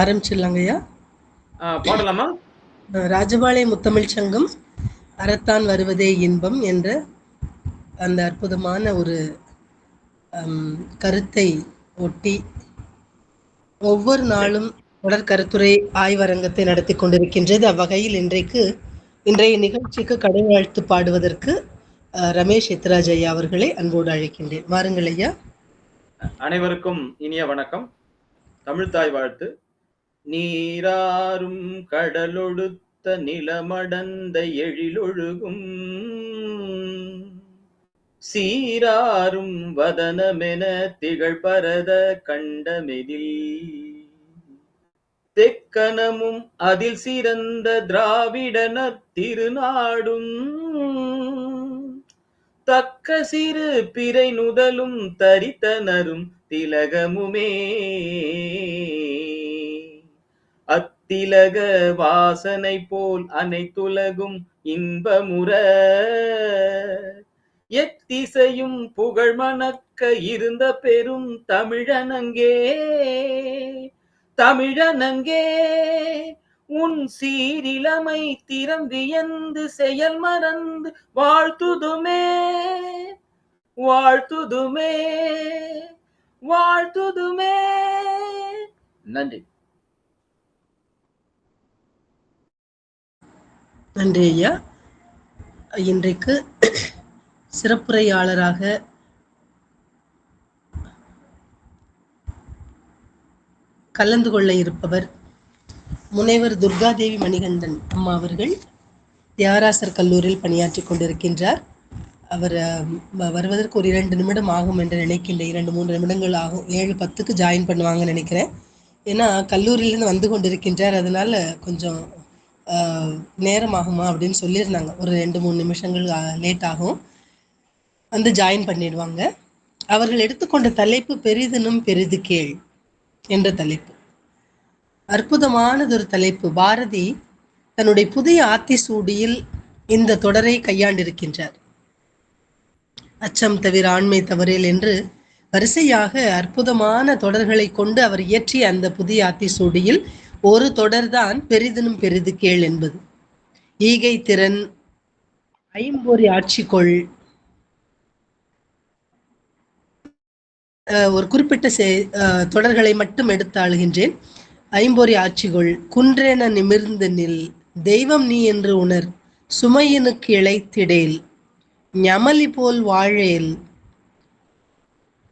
ஆரம்பிச்சிடலாங்கய்யா. பாடலாமா? ராஜபாளைய முத்தமிழ் சங்கம் அறத்தான் வருவதே இன்பம் என்ற அந்த அற்புதமான ஒரு கருத்தை ஒட்டி ஒவ்வொரு நாளும் தொடர் கருத்துரை ஆய்வரங்கத்தை நடத்தி கொண்டிருக்கின்றது. அவ்வகையில் இன்றைய நிகழ்ச்சிக்கு கடை வாழ்த்து பாடுவதற்கு ரமேஷ் எத்ராஜ் ஐயா அவர்களை அன்போடு அழைக்கின்றேன். வாருங்கள் ஐயா. அனைவருக்கும் இனிய வணக்கம். தமிழ்தாய் வாழ்த்து. நீராறும் கடலொடுத்த நிலமடந்த எழிலொழுகும் சீராறும் வதனமென திகழ்பரத கண்டமெதில் தெக்கனமும் அதில் சிறந்த திராவிடன திருநாடும் தக்க சிறு பிறை நுதலும் தரித்தனரும் திலகமுமே அத்திலக வாசனை போல் அனைத்துலகும் இன்பமுற எத்திசையும் புகழ் மணக்க இருந்த பெரும் தமிழனங்கே உன் சீரிலமை திறம் வியந்து செயல் மறந்து வாழ்த்துதுமே நன்றி. நன்றி ஐயா. இன்றைக்கு சிறப்புரையாளராக கலந்து கொள்ள இருப்பவர் முனைவர் துர்காதேவி மணிகண்டன் அம்மா அவர்கள். தியாகராசர் கல்லூரியில் பணியாற்றி கொண்டிருக்கின்றார். அவர் வருவதற்கு ஒரு 2 நிமிடம் ஆகும் என்று நினைக்கின்றேன். 2-3 நிமிடங்கள் ஆகும். 7:10 ஜாயின் பண்ணுவாங்கன்னு நினைக்கிறேன். ஏன்னா கல்லூரியிலேருந்து வந்து கொண்டிருக்கின்றார். அதனால கொஞ்சம் நேரம் ஆகுமா அப்படின்னு சொல்லியிருந்தாங்க. ஒரு 2-3 நிமிஷங்கள் லேட் ஆகும், வந்து ஜாயின் பண்ணிடுவாங்க. அவர்கள் எடுத்துக்கொண்ட தலைப்பு பெரிதினும் பெரிது கேள் என்ற தலைப்பு. அற்புதமானதொரு தலைப்பு. பாரதி தன்னுடைய புதிய ஆத்திசூடியில் இந்த தொடரை கையாண்டிருக்கின்றார். அச்சம் தவிர ஆண்மை தவறேல் என்று வரிசையாக அற்புதமான தொடர்களை கொண்டு அவர் இயற்றிய அந்த புதிய ஆத்திசூடியில் ஒரு தொடர்தான் பெரிதினும் பெரிது கேள் என்பது. ஈகை திறன், ஐம்பொறி ஆட்சிக்கொள், ஒரு குறிப்பிட்ட தொடர்களை மட்டும் எடுத்து ஆளுகின்றேன். ஐம்பொறி ஆட்சிகொள், குன்றென நிமிர்ந்து நில், தெய்வம் நீ என்று உணர், சுமையினுக்கு இழைத்திடேல், ஞமலி போல் வாழேல்,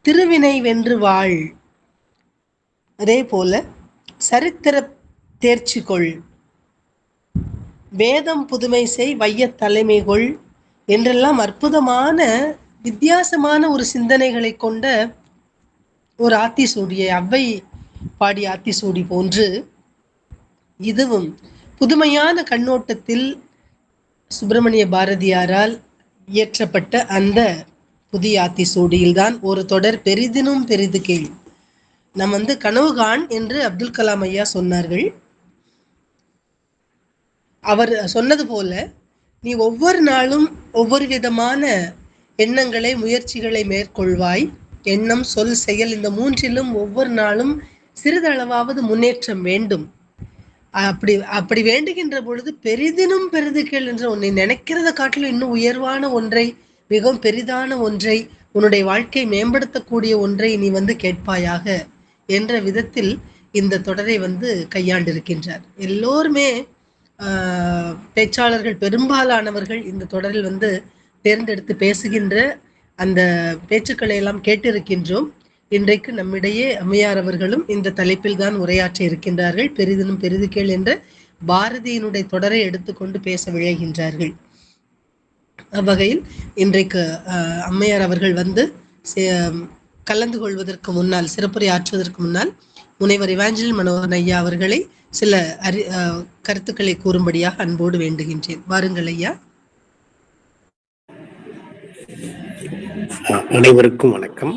திருவினை வென்று வாழ், அதே போல சரித்திர தேர்ச்சிகொள், வேதம் புதுமை செய், வைய தலைமைகொள் என்றெல்லாம் அற்புதமான வித்தியாசமான ஒரு சிந்தனைகளை கொண்ட ஒரு ஆத்திசூடியை அவ்வை பாடி ஆத்திசூடி போன்று இதுவும் புதுமையான கண்ணோட்டத்தில் சுப்பிரமணிய பாரதியாரால் இயற்றப்பட்ட அந்த புதிய ஆத்திசூடியில்தான் ஒரு தொடர் பெரிதினும் பெரிது கேள். நம் கனவுகான் என்று அப்துல் கலாம் ஐயா சொன்னார்கள். அவர் சொன்னது போல நீ ஒவ்வொரு நாளும் ஒவ்வொரு விதமான எண்ணங்களை, முயற்சிகளை மேற்கொள்வாய். எண்ணம், சொல், செயல் இந்த 3லும் ஒவ்வொரு நாளும் சிறிதளவாவது முன்னேற்றம் வேண்டும். அப்படி வேண்டுகின்ற பொழுது பெரிதினும் பெரிது கேள் என்ற உன்னை நினைக்கிறத காட்டிலும் இன்னும் உயர்வான ஒன்றை, மிகவும் பெரிதான ஒன்றை, உன்னுடைய வாழ்க்கை மேம்படுத்தக்கூடிய ஒன்றை நீ கேட்பாயாக என்ற விதத்தில் இந்த தொடரை கையாண்டிருக்கின்றார். எல்லோருமே பேச்சாளர்கள் பெரும்பாலானவர்கள் இந்த தொடரில் தேர்ந்தெடுத்து பேசுகின்ற அந்த பேச்சுக்களை எல்லாம் கேட்டிருக்கின்றோம். இன்றைக்கு நம்மிடையே அம்மையார் அவர்களும் இந்த தலைப்பில் தான் உரையாற்றி இருக்கின்றார்கள். பெரிதினும் பெரிது கேள் என்ற பாரதியினுடைய தொடரை எடுத்துக்கொண்டு பேச விழைகின்றார்கள். அவ்வகையில் இன்றைக்கு அம்மையார் அவர்கள் கலந்து கொள்வதற்கு முன்னால், சிறப்புரை ஆற்றுவதற்கு முன்னால் முனைவர் இவாஞ்சலின் மனோகரன் ஐயா அவர்களை சில கருத்துக்களை கூறும்படியாக அன்போடு வேண்டுகின்றேன். வாருங்கள் ஐயா. அனைவருக்கும் வணக்கம்.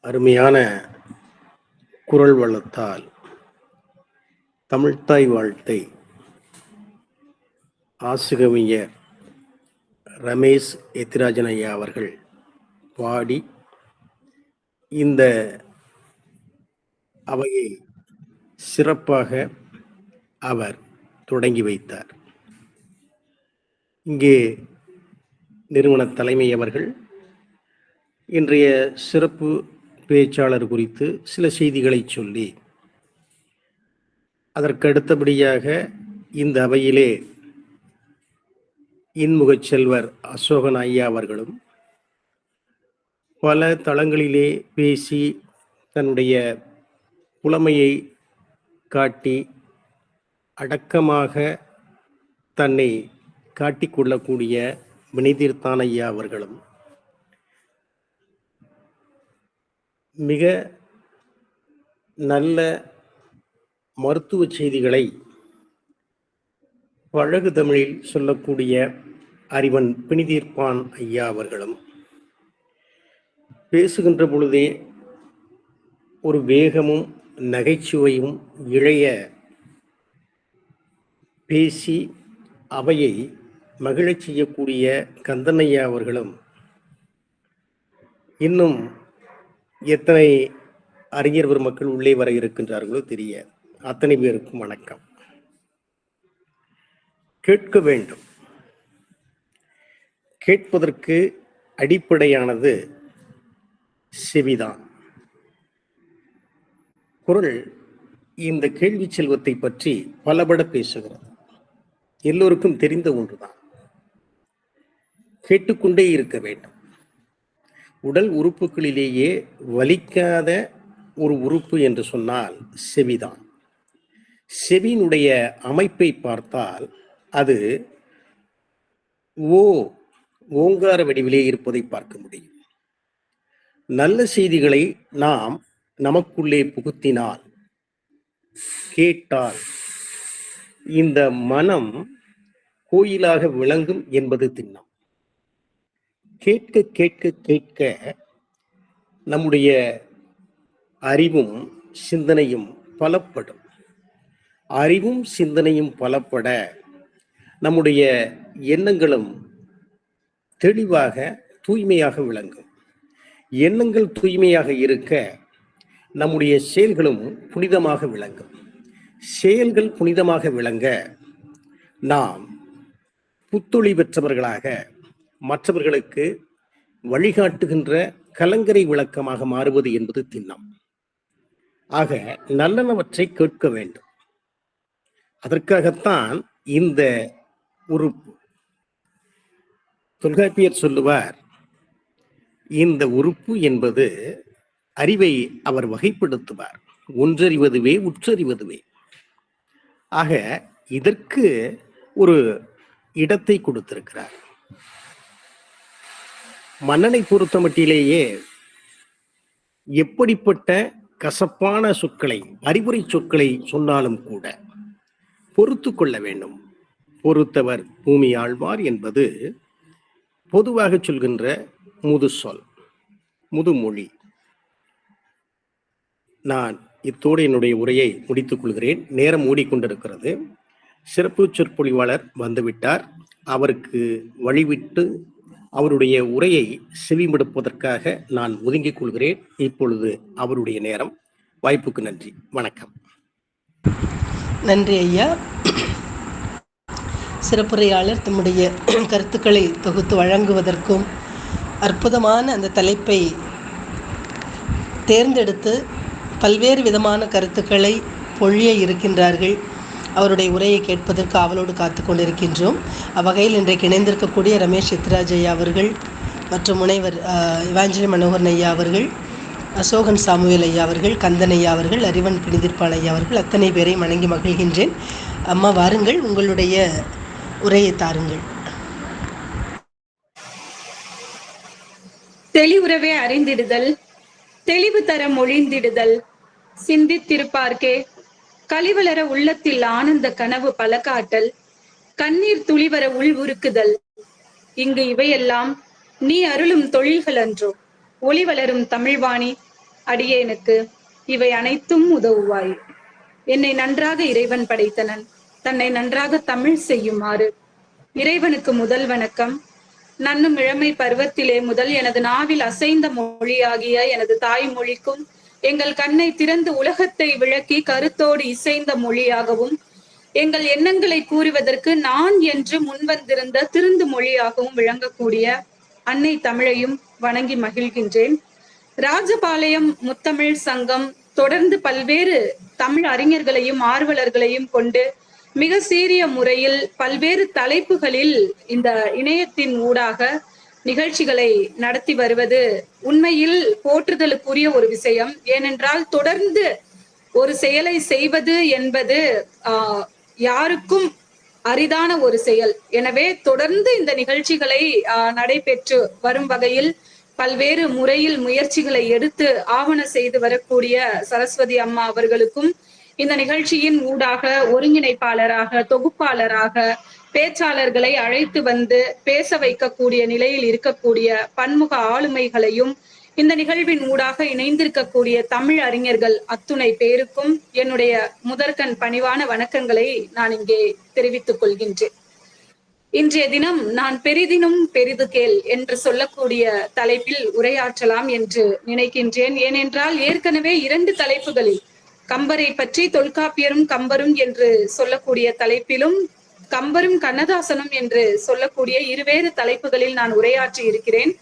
அருமையான குரல் வளத்தால் தமிழ்த்தாய் வாழ்த்தை ஆசுகவிஞர் ரமேஷ் எத்திராஜன் ஐயா அவர்கள் பாடி இந்த அவையை சிறப்பாக அவர் தொடங்கி வைத்தார். இங்கே நிறுவன தலைமை அவர்கள் இன்றைய சிறப்பு பேச்சாளர் குறித்து சில செய்திகளை சொல்லி, அதற்கு அடுத்தபடியாக இந்த அவையிலே இன்முகச் செல்வர் அசோகன் ஐயா அவர்களும் பல தளங்களிலே பேசி தன்னுடைய புலமையை காட்டி அடக்கமாக தன்னை காட்டிக்கொள்ளக்கூடிய வினைதீர்த்தான் ஐயா அவர்களும் மிக நல்ல மருத்துவ செய்திகளை பழகு தமிழில் சொல்லக்கூடிய அறிவன் பிணிதீர்ப்பான் ஐயா அவர்களும் பேசுகின்ற பொழுதே ஒரு வேகமும் நகைச்சுவையும் இழைய பேசி அவையை மகிழச் செய்யக்கூடிய கந்தனையா அவர்களும், இன்னும் எத்தனை அறிஞர் பெருமக்கள் உள்ளே வர இருக்கின்றார்களோ தெரிய, அத்தனை பேருக்கும் வணக்கம். கேட்க வேண்டும். கேட்பதற்கு அடிப்படையானது செவிதான். குறள் இந்த கேள்வி செல்வத்தை பற்றி பலபட பேசுகிறது. எல்லோருக்கும் தெரிந்த ஒன்றுதான். கேட்டுக்கொண்டே இருக்க வேண்டும். உடல் உறுப்புகளிலேயே வலிக்காத ஒரு உறுப்பு என்று சொன்னால் செவிதான். செவியினுடைய அமைப்பை பார்த்தால் அது ஓங்கார வடிவிலே இருப்பதை பார்க்க முடியும். நல்ல செய்திகளை நாம் நமக்குள்ளே புகுத்தினால், கேட்டால் இந்த மனம் கோயிலாக விளங்கும் என்பது திண்ணம். கேட்க கேட்க கேட்க நம்முடைய அறிவும் சிந்தனையும் பலப்படும். அறிவும் சிந்தனையும் பலப்பட நம்முடைய எண்ணங்களும் தெளிவாக தூய்மையாக விளங்கும். எண்ணங்கள் தூய்மையாக இருக்க நம்முடைய செயல்களும் புனிதமாக விளங்கும். செயல்கள் புனிதமாக விளங்க நாம் புத்தொளி பெற்றவர்களாக மற்றவர்களுக்கு வழிகாட்டுகின்ற கலங்கரை விளக்கமாக மாறுவது என்பது திண்ணம். ஆக நல்லனவற்றை கேட்க வேண்டும். அதற்காகத்தான் இந்த உறுப்பு. தொல்காப்பியர் சொல்லுவார், இந்த உறுப்பு என்பது அறிவை அவர் வகைப்படுத்துவார். ஒன்றறிவதுவே உற்றறிவதுவே. ஆக இதற்கு ஒரு இடத்தை கொடுத்திருக்கிறார். மன்னனை பொறுத்த மட்டிலேயே எப்படிப்பட்ட கசப்பான சொற்களை, அறிவுரை சொற்களை சொன்னாலும் கூட பொறுத்து கொள்ள வேண்டும். பொறுத்தவர் பூமி ஆழ்வார் என்பது பொதுவாக சொல்கின்ற முதுசொல், முதுமொழி. நான் இத்தோடு என்னுடைய உரையை முடித்துக் கொள்கிறேன். நேரம் ஓடிக்கொண்டிருக்கிறது. சிறப்பு சொற்பொழிவாளர் வந்துவிட்டார். அவருக்கு வழிவிட்டு அவருடைய உரையை செவிமடுப்பதற்காக நான் ஒதுங்கிக் கொள்கிறேன். இப்பொழுது அவருடைய நேரம். வாய்ப்புக்கு நன்றி. வணக்கம். நன்றி ஐயா. சிறப்புரையாளர் தம்முடைய கருத்துக்களை தொகுத்து வழங்குவதற்கும் அற்புதமான அந்த தலைப்பை தேர்ந்தெடுத்து பல்வேறு விதமான கருத்துக்களை பொழிய இருக்கின்றார்கள். அவருடைய உரையை கேட்பதற்கு ஆவலோடு காத்து கொண்டிருக்கின்றோம். அவ்வகையில் இன்றைக்கு இணைந்திருக்கக்கூடிய ரமேஷ் எத்திராஜ் ஐயா அவர்கள் மற்றும் முனைவர் இவாஞ்சலி மனோகரன் ஐயா அவர்கள், அசோகன் சாமுவேல் ஐயா அவர்கள், கந்தன் ஐயா அவர்கள், அறிவன் பிணிதீர்ப்பான் ஐயா அவர்கள், அத்தனை பேரை வணங்கி மகிழ்கின்றேன். அம்மா வாருங்கள், உங்களுடைய உரையை தாருங்கள். தெளிவுறவே அறிந்திடுதல், தெளிவு தர மொழிந்திடுதல், சிந்தித்திருப்பார்க்கே கழிவளர உள்ளத்தில் ஆனந்த கனவு பல காட்டல், கண்ணீர் துளிவர உள் உருக்குதல். இங்கு இவையெல்லாம் நீ அருளும் தொழில்கள் அன்றோ. ஒளி வளரும் தமிழ்வாணி அடியேனுக்கு இவை அனைத்தும் உதவுவாய். என்னை நன்றாக இறைவன் படைத்தனன், தன்னை நன்றாக தமிழ் செய்யுமாறு. இறைவனுக்கு முதல் வணக்கம். நன்னும் இளமை பருவத்திலே முதல் எனது நாவில் அசைந்த மொழியாகிய எனது தாய்மொழிக்கும் எங்கள் கண்ணை திறந்து உலகத்தை விளக்கி கருத்தோடு இசைந்த மொழியாகவும், எங்கள் எண்ணங்களை கூறுவதற்கு நான் என்று முன்வந்திருந்த திருந்து மொழியாகவும் விளங்கக்கூடிய அன்னை தமிழையும் வணங்கி மகிழ்கின்றேன். ராஜபாளையம் முத்தமிழ் சங்கம் தொடர்ந்து பல்வேறு தமிழ் அறிஞர்களையும் ஆர்வலர்களையும் கொண்டு மிக சீரிய முறையில் பல்வேறு தலைப்புகளில் இந்த இணையத்தின் ஊடாக நிகழ்ச்சிகளை நடத்தி வருவது உண்மையில் போற்றுதலுக்குரிய ஒரு விஷயம். ஏனென்றால் தொடர்ந்து ஒரு செயலை செய்வது என்பது யாருக்கும் அரிதான ஒரு செயல். எனவே தொடர்ந்து இந்த நிகழ்ச்சிகளை நடைபெற்று வரும் வகையில் பல்வேறு முறையில் முயற்சிகளை எடுத்து ஆவண செய்து வரக்கூடிய சரஸ்வதி அம்மா அவர்களுக்கும், இந்த நிகழ்ச்சியின் ஊடாக ஒருங்கிணைப்பாளராக, தொகுப்பாளராக, பேச்சாளர்களை அழைத்து வந்து பேச வைக்கக்கூடிய நிலையில் இருக்கக்கூடிய பன்முக ஆளுமைகளையும், இந்த நிகழ்வின் ஊடாக இணைந்திருக்கக்கூடிய தமிழ் அறிஞர்கள் அத்துணை பேருக்கும் என்னுடைய முதற்கண் பணிவான வணக்கங்களை நான் இங்கே தெரிவித்துக் கொள்கின்றேன். இன்றைய தினம் நான் பெரிதினும் பெரிது கேள் என்று சொல்லக்கூடிய தலைப்பில் உரையாற்றலாம் என்று நினைக்கின்றேன். ஏனென்றால் ஏற்கனவே 2 தலைப்புகளில், கம்பரை பற்றி தொல்காப்பியரும் கம்பரும் என்று சொல்லக்கூடிய தலைப்பிலும், கம்பரும் கண்ணதாசனும் என்று சொல்லக்கூடிய இருவேறு தலைப்புகளில் நான் உரையாற்றி இருக்கிறேன்.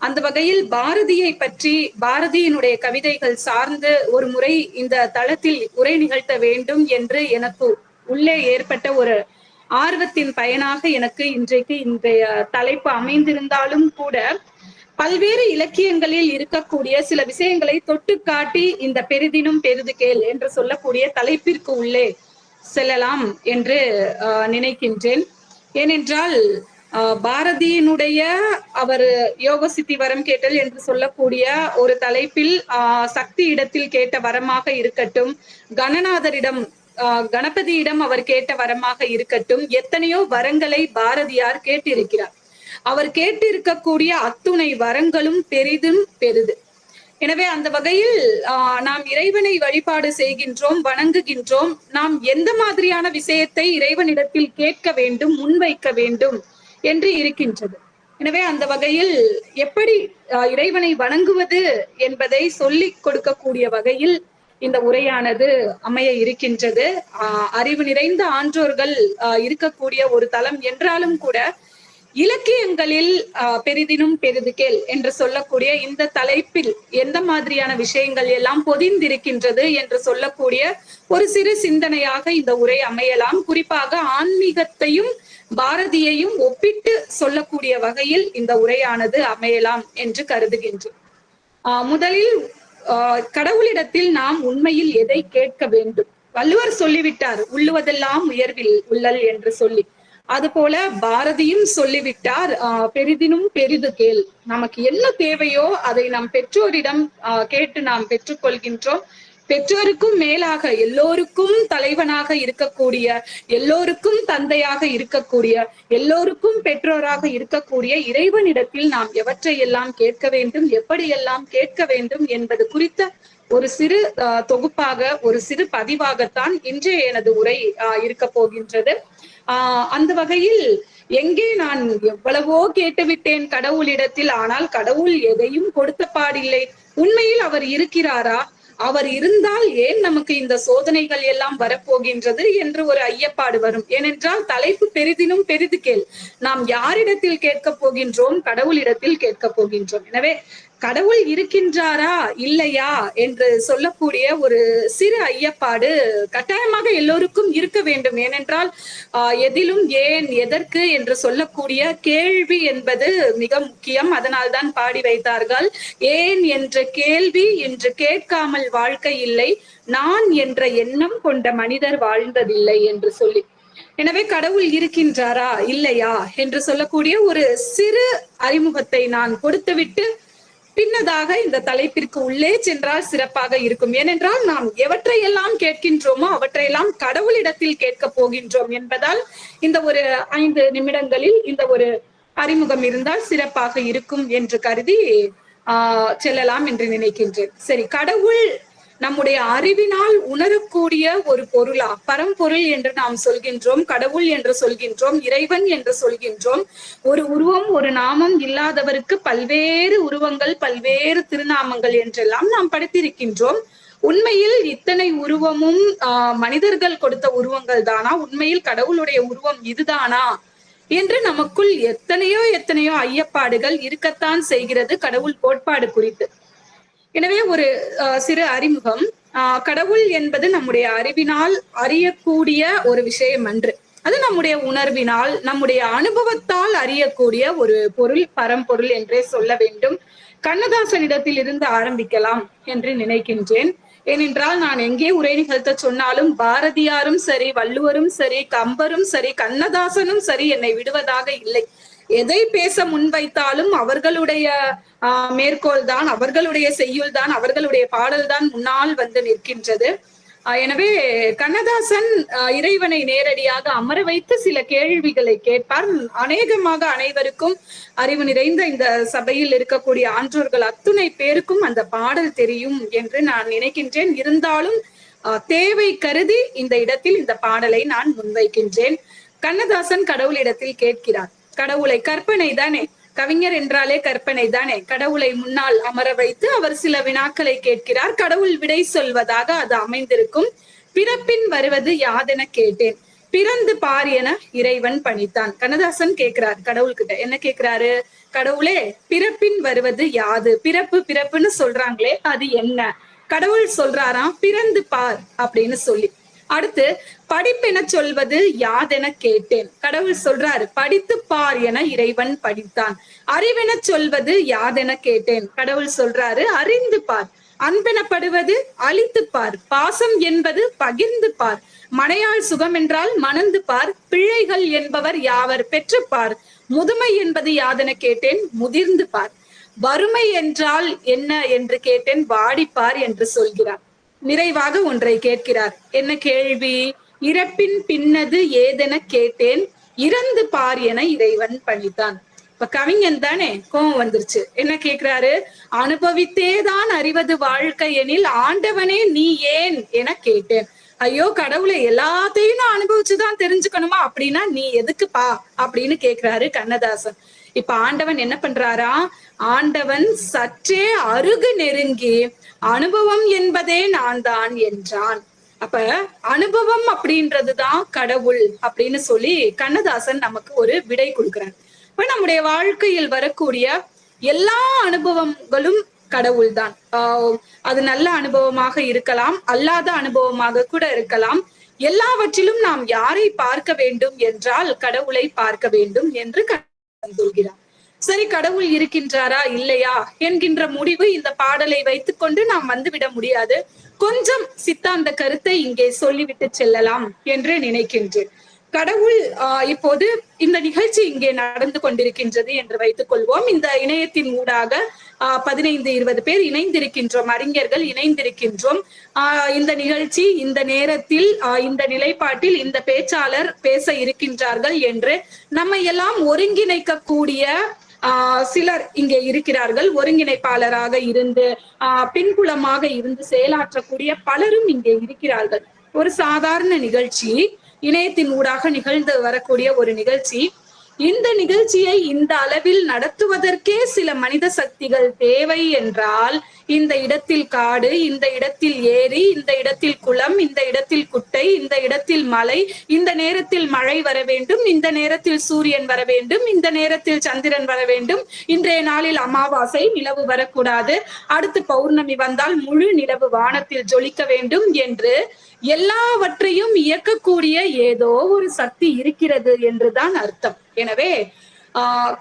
அந்த வகையில் பாரதியை பற்றி, பாரதியினுடைய கவிதைகள் சார்ந்து ஒரு முறை இந்த தளத்தில் உரை நிகழ்த்த வேண்டும் என்று எனக்கு உள்ளே ஏற்பட்ட ஒரு ஆர்வத்தின் பயனாக எனக்கு இன்றைக்கு இன்றைய தலைப்பு அமைந்திருந்தாலும் கூட, பல்வேறு இலக்கியங்களில் இருக்கக்கூடிய சில விஷயங்களை தொட்டு காட்டி இந்த பெரிதினும் பெரிது கேள் என்று சொல்லக்கூடிய தலைப்பிற்கு உள்ளே செல்லலாம் என்று நினைக்கின்றேன். ஏனென்றால் பாரதியினுடைய அவர் யோக சித்தி வரம் கேட்டல் என்று சொல்லக்கூடிய ஒரு தலைப்பில் சக்தி இடத்தில் கேட்ட வரமாக இருக்கட்டும், கணநாதரிடம் கணபதியிடம் அவர் கேட்ட வரமாக இருக்கட்டும், எத்தனையோ வரங்களை பாரதியார் கேட்டிருக்கிறார். அவர் கேட்டிருக்கக்கூடிய அத்துணை வரங்களும் பெரிதும் பெரிது. எனவே அந்த வகையில் நாம் இறைவனை வழிபாடு செய்கின்றோம், வணங்குகின்றோம். நாம் எந்த மாதிரியான விஷயத்தை இறைவனிடத்தில் கேட்க வேண்டும், முன்வைக்க வேண்டும் என்று இருக்கின்றது. எனவே அந்த வகையில் எப்படி இறைவனை வணங்குவது என்பதை சொல்லிக் கொடுக்கக்கூடிய வகையில் இந்த உரையானது அமைய இருக்கின்றது. அறிவு நிறைந்த ஆன்றோர்கள் இருக்கக்கூடிய ஒரு தளம் என்றாலும் கூட, இலக்கியங்களில் பெரிதினும் பெரிது கேள் என்று சொல்லக்கூடிய இந்த தலைப்பில் எந்த மாதிரியான விஷயங்கள் எல்லாம் பொதிந்திருக்கின்றது என்று சொல்லக்கூடிய ஒரு சிறு சிந்தனையாக இந்த உரை அமையலாம். குறிப்பாக ஆன்மீகத்தையும் பாரதியையும் ஒப்பிட்டு சொல்லக்கூடிய வகையில் இந்த உரையானது அமையலாம் என்று கருதுகின்றேன். முதலில் கடவுளிடத்தில் நாம் உண்மையில் எதை கேட்க வேண்டும்? வள்ளுவர் சொல்லிவிட்டார், உள்ளுவதெல்லாம் உயர்வில் உள்ளல் என்று சொல்லி. அதுபோல பாரதியும் சொல்லிவிட்டார், பெரிதினும் பெரிது கேள். நமக்கு என்ன தேவையோ அதை நம் பெற்றோரிடம் கேட்டு நாம் பெற்றுக்கொள்கின்றோம். பெற்றோருக்கும் மேலாக எல்லோருக்கும் தலைவனாக இருக்கக்கூடிய, எல்லோருக்கும் தந்தையாக இருக்கக்கூடிய, எல்லோருக்கும் பெற்றோராக இருக்கக்கூடிய இறைவனிடத்தில் நாம் எவற்றையெல்லாம் கேட்க வேண்டும், எப்படியெல்லாம் கேட்க வேண்டும் என்பது குறித்த ஒரு சிறு தொகுப்பாக, ஒரு சிறு பதிவாகத்தான் இன்றைய எனது உரை இருக்க போகின்றது. அந்த வகையில் எங்கே நான் எவ்வளவோ கேட்டுவிட்டேன் கடவுளிடத்தில், ஆனால் கடவுள் எதையும் கொடுத்த பாடில்லை. உண்மையில் அவர் இருக்கிறாரா? அவர் இருந்தால் ஏன் நமக்கு இந்த சோதனைகள் எல்லாம் வரப்போகின்றது என்று ஒரு ஐயப்பாடு வரும். ஏனென்றால் தலைப்பு பெரிதினும் பெரிது கேள். நாம் யாரிடத்தில் கேட்க போகின்றோம்? கடவுளிடத்தில் கேட்க போகின்றோம். எனவே கடவுள் இருக்கின்றாரா இல்லையா என்று சொல்லக்கூடிய ஒரு சிறு ஐயப்பாடு கட்டாயமாக எல்லோருக்கும் இருக்க வேண்டும். ஏனென்றால் எதிலும் ஏன், எதற்கு என்று சொல்லக்கூடிய கேள்வி என்பது மிக முக்கியம். அதனால்தான் பாடி வைத்தார்கள், ஏன் என்ற கேள்வி இன்று கேட்காமல் வாழ்க்கை இல்லை, நான் என்ற எண்ணம் கொண்ட மனிதர் வாழ்ந்ததில்லை என்று சொல்லி. எனவே கடவுள் இருக்கின்றாரா இல்லையா என்று சொல்லக்கூடிய ஒரு சிறு அறிமுகத்தை நான் கொடுத்துவிட்டு பின்னதாக இந்த தலைப்பிற்கு உள்ளே சென்றால் சிறப்பாக இருக்கும். ஏனென்றால் நாம் எவற்றையெல்லாம் கேட்கின்றோமோ அவற்றையெல்லாம் கடவுளிடத்தில் கேட்க போகின்றோம் என்பதால் இந்த ஒரு 5 நிமிடங்களில் இந்த ஒரு அறிமுகம் இருந்தால் சிறப்பாக இருக்கும் என்று கருதி செல்லலாம் என்று நினைக்கின்றேன். சரி, கடவுள் நம்முடைய அறிவினால் உணரக்கூடிய ஒரு பொருளா? பரம்பொருள் என்று நாம் சொல்கின்றோம், கடவுள் என்று சொல்கின்றோம், இறைவன் என்று சொல்கின்றோம். ஒரு உருவம் ஒரு நாமம் இல்லாதவருக்கு பல்வேறு உருவங்கள் பல்வேறு திருநாமங்கள் என்றெல்லாம் நாம் படித்திருக்கின்றோம். உண்மையில் இத்தனை உருவமும் மனிதர்கள் கொடுத்த உருவங்கள் தானா? உண்மையில் கடவுளுடைய உருவம் இதுதானா என்று நமக்குள் எத்தனையோ ஐயப்பாடுகள் இருக்கத்தான் செய்கிறது கடவுள் கோட்பாடு குறித்து. எனவே ஒரு சிறு அறிமுகம். கடவுள் என்பது நம்முடைய அறிவினால் அறியக்கூடிய ஒரு விஷயம் அன்று. அது நம்முடைய உணர்வினால் நம்முடைய அனுபவத்தால் அறியக்கூடிய ஒரு பொருள், பரம்பொருள் என்றே சொல்ல வேண்டும். கண்ணதாசனிடத்தில் இருந்து ஆரம்பிக்கலாம் என்று நினைக்கின்றேன். ஏனென்றால் நான் எங்கே உரை நிகழ்த்த சொன்னாலும் பாரதியாரும் சரி, வள்ளுவரும் சரி, கம்பரும் சரி, கண்ணதாசனும் சரி என்னை விடுவதாக இல்லை. எதை பேச முன்வைத்தாலும் அவர்களுடைய மேற்கோள் தான், அவர்களுடைய செய்யுள் தான், அவர்களுடைய பாடல் தான் முன்னால் வந்து நிற்கின்றது. எனவே கண்ணதாசன் இறைவனை நேரடியாக அமர வைத்து சில கேள்விகளை கேட்பார். அநேகமாக அனைவருக்கும் அறிவு நிறைந்த இந்த சபையில் இருக்கக்கூடிய ஆன்றோர்கள் அத்துணை பேருக்கும் அந்த பாடல் தெரியும் என்று நான் நினைக்கின்றேன். இருந்தாலும் தேவை கருதி இந்த இடத்தில் இந்த பாடலை நான் முன்வைக்கின்றேன். கண்ணதாசன் கடவுளிடத்தில் கேட்கிறார். கடவுளை, கற்பனை தானே, கவிஞர் என்றாலே கற்பனை தானே, கடவுளை முன்னால் அமர வைத்து அவர் சில வினாக்களை கேட்கிறார். கடவுள் விடை சொல்வதாக அது அமைந்திருக்கும். பிறப்பின் வருவது யாதென கேட்டேன், பிறந்து பார் என இறைவன் பணித்தான். கண்ணதாசன் கேட்கிறார் கடவுள்கிட்ட. என்ன கேட்கிறாரு? கடவுளே, பிறப்பின் வருவது யாது? பிறப்புன்னு சொல்றாங்களே அது என்ன? கடவுள் சொல்றாராம், பிறந்து பார் அப்படின்னு சொல்லி. அடுத்து படிப்பென சொல்வது யாதென கேட்டேன். கடவுள் சொல்றாரு, படித்து பார் என இறைவன் படித்தான். அறிவென சொல்வது யாதென கேட்டேன். கடவுள் சொல்றாரு, அறிந்து பார். அன்பெனப்படுவது அழித்து பார். பாசம் என்பது பகிர்ந்து பார். மனையாள் சுகம் என்றால் மணந்து பார். பிள்ளைகள் என்பவர் யாவர் பெற்று பார். முதுமை என்பது யாதென கேட்டேன், முதிர்ந்து பார். வறுமை என்றால் என்ன என்று கேட்டேன், வாடிப்பார் என்று சொல்கிறார். நிறைவாக ஒன்றை கேட்கிறார். என்ன கேள்வி? இறப்பின் பின்னது ஏதென கேட்டேன், இறந்து பார் என இறைவன் பணித்தான். இப்ப கவிஞன் தானே, கோபம் வந்துருச்சு. என்ன கேட்கிறாரு? அனுபவித்தேதான் அறிவது வாழ்க்கை எனில் ஆண்டவனே நீ ஏன் என கேட்டேன். ஐயோ கடவுளை, எல்லாத்தையும் நான் அனுபவிச்சுதான் தெரிஞ்சுக்கணுமா? அப்படின்னா நீ எதுக்குப்பா அப்படின்னு கேட்கிறாரு கண்ணதாசன். இப்ப ஆண்டவன் என்ன பண்றாரா? ஆண்டவன் சற்றே அருகு நெருங்கி அனுபவம் என்பதே நான் தான் என்றான். அப்ப அனுபவம் அப்படின்றதுதான் கடவுள் அப்படின்னு சொல்லி கண்ணதாசன் நமக்கு ஒரு விடை கொடுக்கிறார். இப்ப நம்முடைய வாழ்க்கையில் வரக்கூடிய எல்லா அனுபவங்களும் கடவுள் தான். அது நல்ல அனுபவமாக இருக்கலாம், அல்லாத அனுபவமாக கூட இருக்கலாம். எல்லாவற்றிலும் நாம் யாரை பார்க்க வேண்டும் என்றால் கடவுளை பார்க்க வேண்டும் என்று சொல்கிறார். சரி, கடவுள் இருக்கின்றாரா இல்லையா என்கின்ற முடிவு இந்த பாடலை வைத்துக்கொண்டு நாம் வந்துவிட முடியாது. கொஞ்சம் சித்தாந்த கருத்தை இங்கே சொல்லிவிட்டு செல்லலாம் என்று நினைக்கின்றேன். கடவுள் இப்போது இந்த நிகழ்ச்சி இங்கே நடந்து கொண்டிருக்கின்றது என்று வைத்துக் கொள்வோம். இந்த இணையத்தின் ஊடாக 15-20 பேர் இணைந்திருக்கின்றோம், அறிஞர்கள் இணைந்திருக்கின்றோம். இந்த நிகழ்ச்சி இந்த நேரத்தில் இந்த நிலைப்பாட்டில் இந்த பேச்சாளர் பேச இருக்கின்றார்கள் என்று நம்மை எல்லாம் ஒருங்கிணைக்கக்கூடிய சிலர் இங்கே இருக்கிறார்கள். ஒருங்கிணைப்பாளராக இருந்து பின்புலமாக இருந்து செயலாற்றக்கூடிய பலரும் இங்கே இருக்கிறார்கள். ஒரு சாதாரண நிகழ்ச்சி, இணையத்தின் ஊடாக நிகழ்ந்து வரக்கூடிய ஒரு நிகழ்ச்சி. இந்த நிகழ்ச்சியை இந்த அளவில் நடத்துவதற்கே சில மனித சக்திகள் தேவை என்றால், இந்த இடத்தில் காடு, இந்த இடத்தில் ஏரி, இந்த இடத்தில் குளம், இந்த இடத்தில் குட்டை, இந்த இடத்தில் மலை, இந்த நேரத்தில் மழை வர வேண்டும், இந்த நேரத்தில் சூரியன் வர வேண்டும், இந்த நேரத்தில் சந்திரன் வர வேண்டும், இன்றைய நாளில் அமாவாசை, நிலவு வரக்கூடாது, அடுத்து பௌர்ணமி வந்தால் முழு நிலவு வானத்தில் ஜொலிக்க வேண்டும் என்று எல்லாவற்றையும் இயக்கக்கூடிய ஏதோ ஒரு சக்தி இருக்கிறது என்றுதான் அர்த்தம். எனவே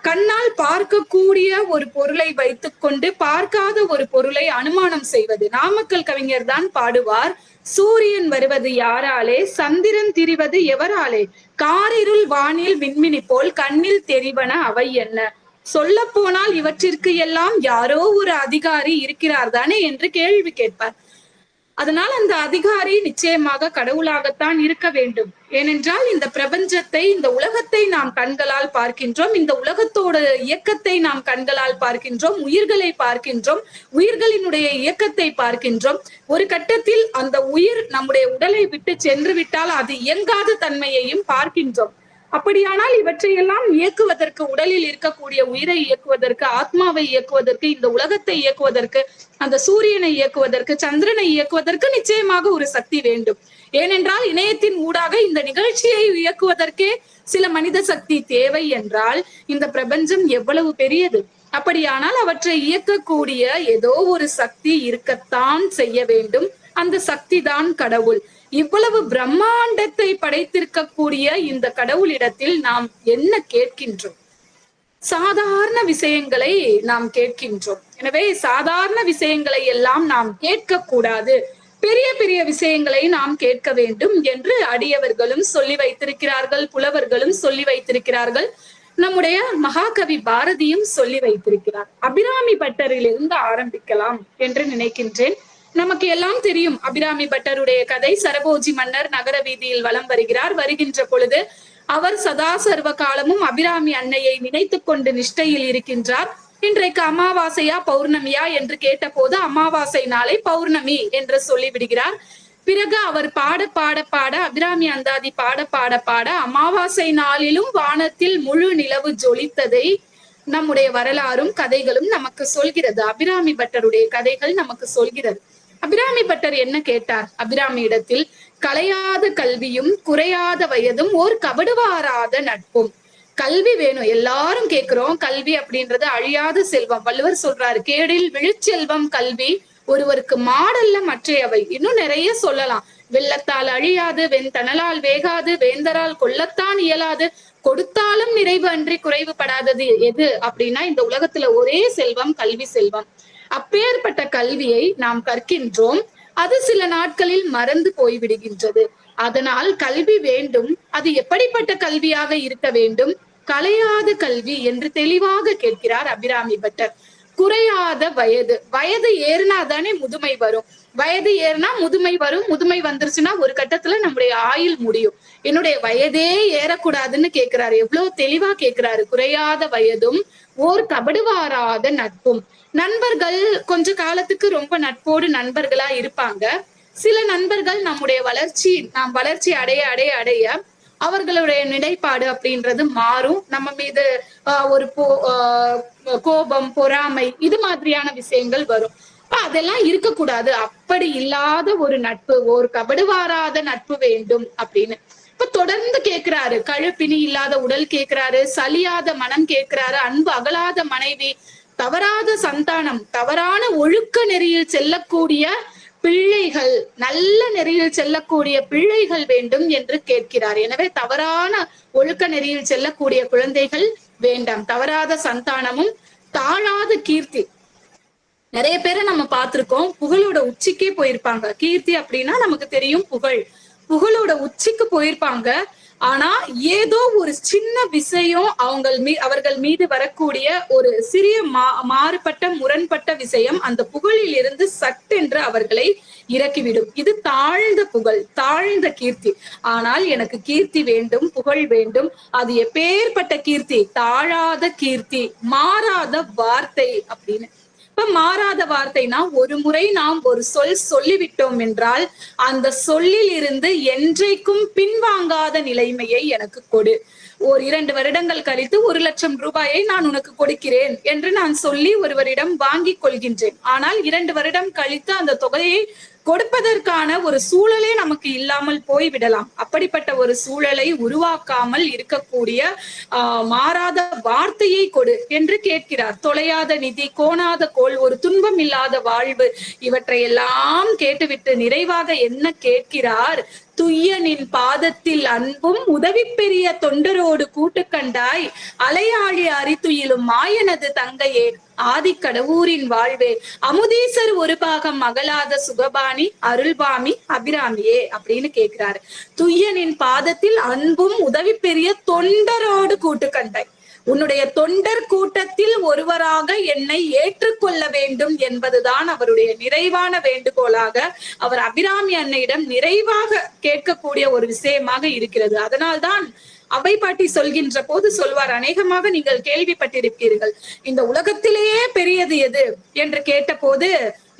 கண்ணால் பார்க்கக்கூடிய ஒரு பொருளை வைத்துக்கொண்டு பார்க்காத ஒரு பொருளை அனுமானம் செய்வது. நாமக்கல் கவிஞர் தான் பாடுவார், சூரியன் வருவது யாராலே, சந்திரன் திரிவது எவராலே, காரிருள் வானில் விண்மினி போல் கண்ணில் தெரிவன அவை என்ன. சொல்ல போனால் இவற்றிற்கு எல்லாம் யாரோ ஒரு அதிகாரி இருக்கிறார் தானே என்று கேள்வி கேட்பார். அதனால் அந்த அதிகாரி நிச்சயமாக கடவுளாகத்தான் இருக்க வேண்டும். ஏனென்றால் இந்த பிரபஞ்சத்தை, இந்த உலகத்தை நாம் கண்களால் பார்க்கின்றோம், இந்த உலகத்தோட இயக்கத்தை நாம் கண்களால் பார்க்கின்றோம், உயிர்களை பார்க்கின்றோம், உயிர்களினுடைய இயக்கத்தை பார்க்கின்றோம். ஒரு கட்டத்தில் அந்த உயிர் நம்முடைய உடலை விட்டு சென்று விட்டால் அது இயங்காத தன்மையையும் பார்க்கின்றோம். அப்படியானால் இவற்றையெல்லாம் இயக்குவதற்கு, உடலில் இருக்கக்கூடிய உயிரை இயக்குவதற்கு, ஆத்மாவை இயக்குவதற்கு, இந்த உலகத்தை இயக்குவதற்கு, அந்த சூரியனை இயக்குவதற்கு, சந்திரனை இயக்குவதற்கு நிச்சயமாக ஒரு சக்தி வேண்டும். ஏனென்றால் இணையத்தின் ஊடாக இந்த நிகழ்ச்சியை இயக்குவதற்கே சில மனித சக்தி தேவை என்றால் இந்த பிரபஞ்சம் எவ்வளவு பெரியது. அப்படியானால் அவற்றை இயக்கக்கூடிய ஏதோ ஒரு சக்தி இருக்கத்தான் செய்ய வேண்டும். அந்த சக்தி தான் கடவுள். இவ்வளவு பிரம்மாண்டத்தை படைத்திருக்கக்கூடிய இந்த கடவுளிடத்தில் நாம் என்ன கேட்கின்றோம்? சாதாரண விஷயங்களை நாம் கேட்கின்றோம். எனவே சாதாரண விஷயங்களை எல்லாம் நாம் கேட்க கூடாது, பெரிய பெரிய விஷயங்களை நாம் கேட்க வேண்டும் என்று அடியவர்களும் சொல்லி வைத்திருக்கிறார்கள், புலவர்களும் சொல்லி வைத்திருக்கிறார்கள், நம்முடைய மகாகவி பாரதியும் சொல்லி வைத்திருக்கிறார். அபிராமி பட்டரிலிருந்து ஆரம்பிக்கலாம் என்று நினைக்கின்றேன். நமக்கு எல்லாம் தெரியும் அபிராமி பட்டருடைய கதை. சரபோஜி மன்னர் நகர வீதியில் வலம் வருகிறார். வருகின்ற பொழுது அவர் சதா சர்வ காலமும் அபிராமி அன்னையை நினைத்துக் கொண்டு நிஷ்டையில் இருக்கின்றார். இன்றைக்கு அமாவாசையா பௌர்ணமியா என்று கேட்ட போது அமாவாசை நாளை பௌர்ணமி என்று சொல்லிவிடுகிறார். பிறகு அவர் பாட பாட பாட, அபிராமி அந்தாதி பாட பாட பாட, அமாவாசை நாளிலும் வானத்தில் முழு நிலவு ஜொலித்ததை நம்முடைய வரலாறும் கதைகளும் நமக்கு சொல்கிறது. அபிராமி பட்டருடைய கதைகள் நமக்கு சொல்கிறது. அபிராமி பட்டர் என்ன கேட்டார்? அபிராமி இடத்தில் கலையாத கல்வியும் குறையாத வயதும் ஓர் கபடுவாராத நட்பும். கல்வி வேணும், எல்லாரும் கேட்கிறோம். கல்வி அப்படின்றது அழியாத செல்வம். வள்ளுவர் சொல்றாரு, கேடில் விழுச்செல்வம் கல்வி ஒருவருக்கு மாடல்ல மற்றையவை. இன்னும் நிறைய சொல்லலாம். வெள்ளத்தால் அழியாது, வெண்தணலால் வேகாது, வேந்தரால் கொல்லத்தான் இயலாது, கொடுத்தாலும் நிறைவு அன்றி குறைவுபடாதது எது அப்படின்னா இந்த உலகத்துல ஒரே செல்வம் கல்வி செல்வம். அப்பேற்பட்ட கல்வியை நாம் கற்கின்றோம். அது சில நாட்களில் மறந்து போய்விடுகின்றது. அதனால் கல்வி வேண்டும். அது எப்படிப்பட்ட கல்வியாக இருக்க வேண்டும்? கலையாத கல்வி என்று தெளிவாக கேட்கிறார் அபிராமி பட்டர். குறையாத வயது, வயது ஏறினாதானே முதுமை வரும். வயது ஏறினா முதுமை வரும். முதுமை வந்துருச்சுன்னா ஒரு கட்டத்துல நம்முடைய ஆயுள் முடியும். என்னுடைய வயதே ஏறக்கூடாதுன்னு கேட்கிறாரு. எவ்வளவு தெளிவா கேட்கிறாரு. குறையாத வயதும் ஓர் கபடுவாராத நட்பும். நண்பர்கள் கொஞ்ச காலத்துக்கு ரொம்ப நட்போடு நண்பர்களா இருப்பாங்க. சில நண்பர்கள் நம்முடைய நாம் வளர்ச்சி அடைய அடைய அடைய அவர்களுடைய நிலைப்பாடு அப்படின்றது மாறும். நம்ம மீது ஒரு கோபம், பொறாமை, இது மாதிரியான விஷயங்கள் வரும். அதெல்லாம் இருக்கக்கூடாது. அப்படி இல்லாத ஒரு நட்பு, ஒரு கபடுவாராத நட்பு வேண்டும் அப்படின்னு இப்ப தொடர்ந்து கேட்கிறாரு. கழுப்பினி இல்லாத உடல் கேட்கிறாரு, சலியாத மனம் கேட்கிறாரு, அன்பு அகலாத மனைவி, தவறாத சந்தானம், தவறான ஒழுக்க நெறியில் செல்லக்கூடிய பிள்ளைகள், நல்ல நெறியில் செல்லக்கூடிய பிள்ளைகள் வேண்டும் என்று கேட்கிறார். எனவே தவறான ஒழுக்க நெறியில் செல்லக்கூடிய குழந்தைகள் வேண்டாம். தவறாத சந்தானமும் தாழாத கீர்த்தி. நிறைய பேரை நம்ம பார்த்திருக்கோம், புகழோட உச்சிக்கே போயிருப்பாங்க. கீர்த்தி அப்படின்னா நமக்கு தெரியும் புகழ். புகழோட உச்சிக்கு போயிருப்பாங்க. ஆனா ஏதோ ஒரு சின்ன விஷயம் அவர்கள் மீது வரக்கூடிய ஒரு சிறிய மாறுபட்ட முரண்பட்ட விஷயம் அந்த புகழில் இருந்து சட்டென்று அவர்களை இறக்கிவிடும். இது தாழ்ந்த புகழ், தாழ்ந்த கீர்த்தி. ஆனால் எனக்கு கீர்த்தி வேண்டும், புகழ் வேண்டும். அது எப்பேற்பட்ட கீர்த்தி? தாழாத கீர்த்தி, மாறாத வார்த்தை அப்படின்னு. இப்ப மாறாத வார்த்தைனா, ஒரு முறை நாம் ஒரு சொல் சொல்லிவிட்டோம் என்றால் அந்த சொல்லில் இருந்து என்றைக்கும் பின்வாங்காத நிலைமையை எனக்கு கொடு. 2 வருடங்கள் கழித்து 1 லட்சம் ரூபாயை நான் உனக்கு கொடுக்கிறேன் என்று நான் சொல்லி ஒருவரிடம் வாங்கி கொள்கின்றேன். ஆனால் 2 வருடம் கழித்து அந்த தொகையை கொடுப்பதற்கான ஒரு சூழலே நமக்கு இல்லாமல் போய்விடலாம். அப்படிப்பட்ட ஒரு சூழலை உருவாக்காமல் இருக்கக்கூடிய மாறாத வார்த்தையை கொடு என்று கேட்கிறார். தொலையாத நிதி, கோணாத கோல், ஒரு துன்பம் இல்லாத வாழ்வு, இவற்றையெல்லாம் கேட்டுவிட்டு நிறைவாக என்ன கேட்கிறார்? துய்யனின் பாதத்தில் அன்பும் உதவி பெரிய தொண்டரோடு கூட்டு கண்டாய், அலையாழி அரித்துயிலும் மாயனது தங்கையே, ஆதிக்கடவூரின் வாழ்வே, அமுதீசர் ஒரு பாகம் அகலாத சுகபாணி அருள்பாமி அபிராமியே அப்படின்னு கேட்கிறாரு. துய்யனின் பாதத்தில் அன்பும் உதவி பெரிய தொண்டரோடு கூட்டு கண்டாய். உன்னுடைய தொண்டர் கூட்டத்தில் ஒருவராக என்னை ஏற்றுக்கொள்ள வேண்டும் என்பதுதான் அவருடைய நிறைவான வேண்டுகோளாக அவர் அபிராமி அன்னையிடம் நிறைவாக கேட்கக்கூடிய ஒரு விஷயமாக இருக்கிறது. அதனால்தான் அவை பாட்டி சொல்கின்ற போது சொல்வார், அநேகமாக நீங்கள் கேள்விப்பட்டிருப்பீர்கள், இந்த உலகத்திலேயே பெரியது எது என்று கேட்ட போது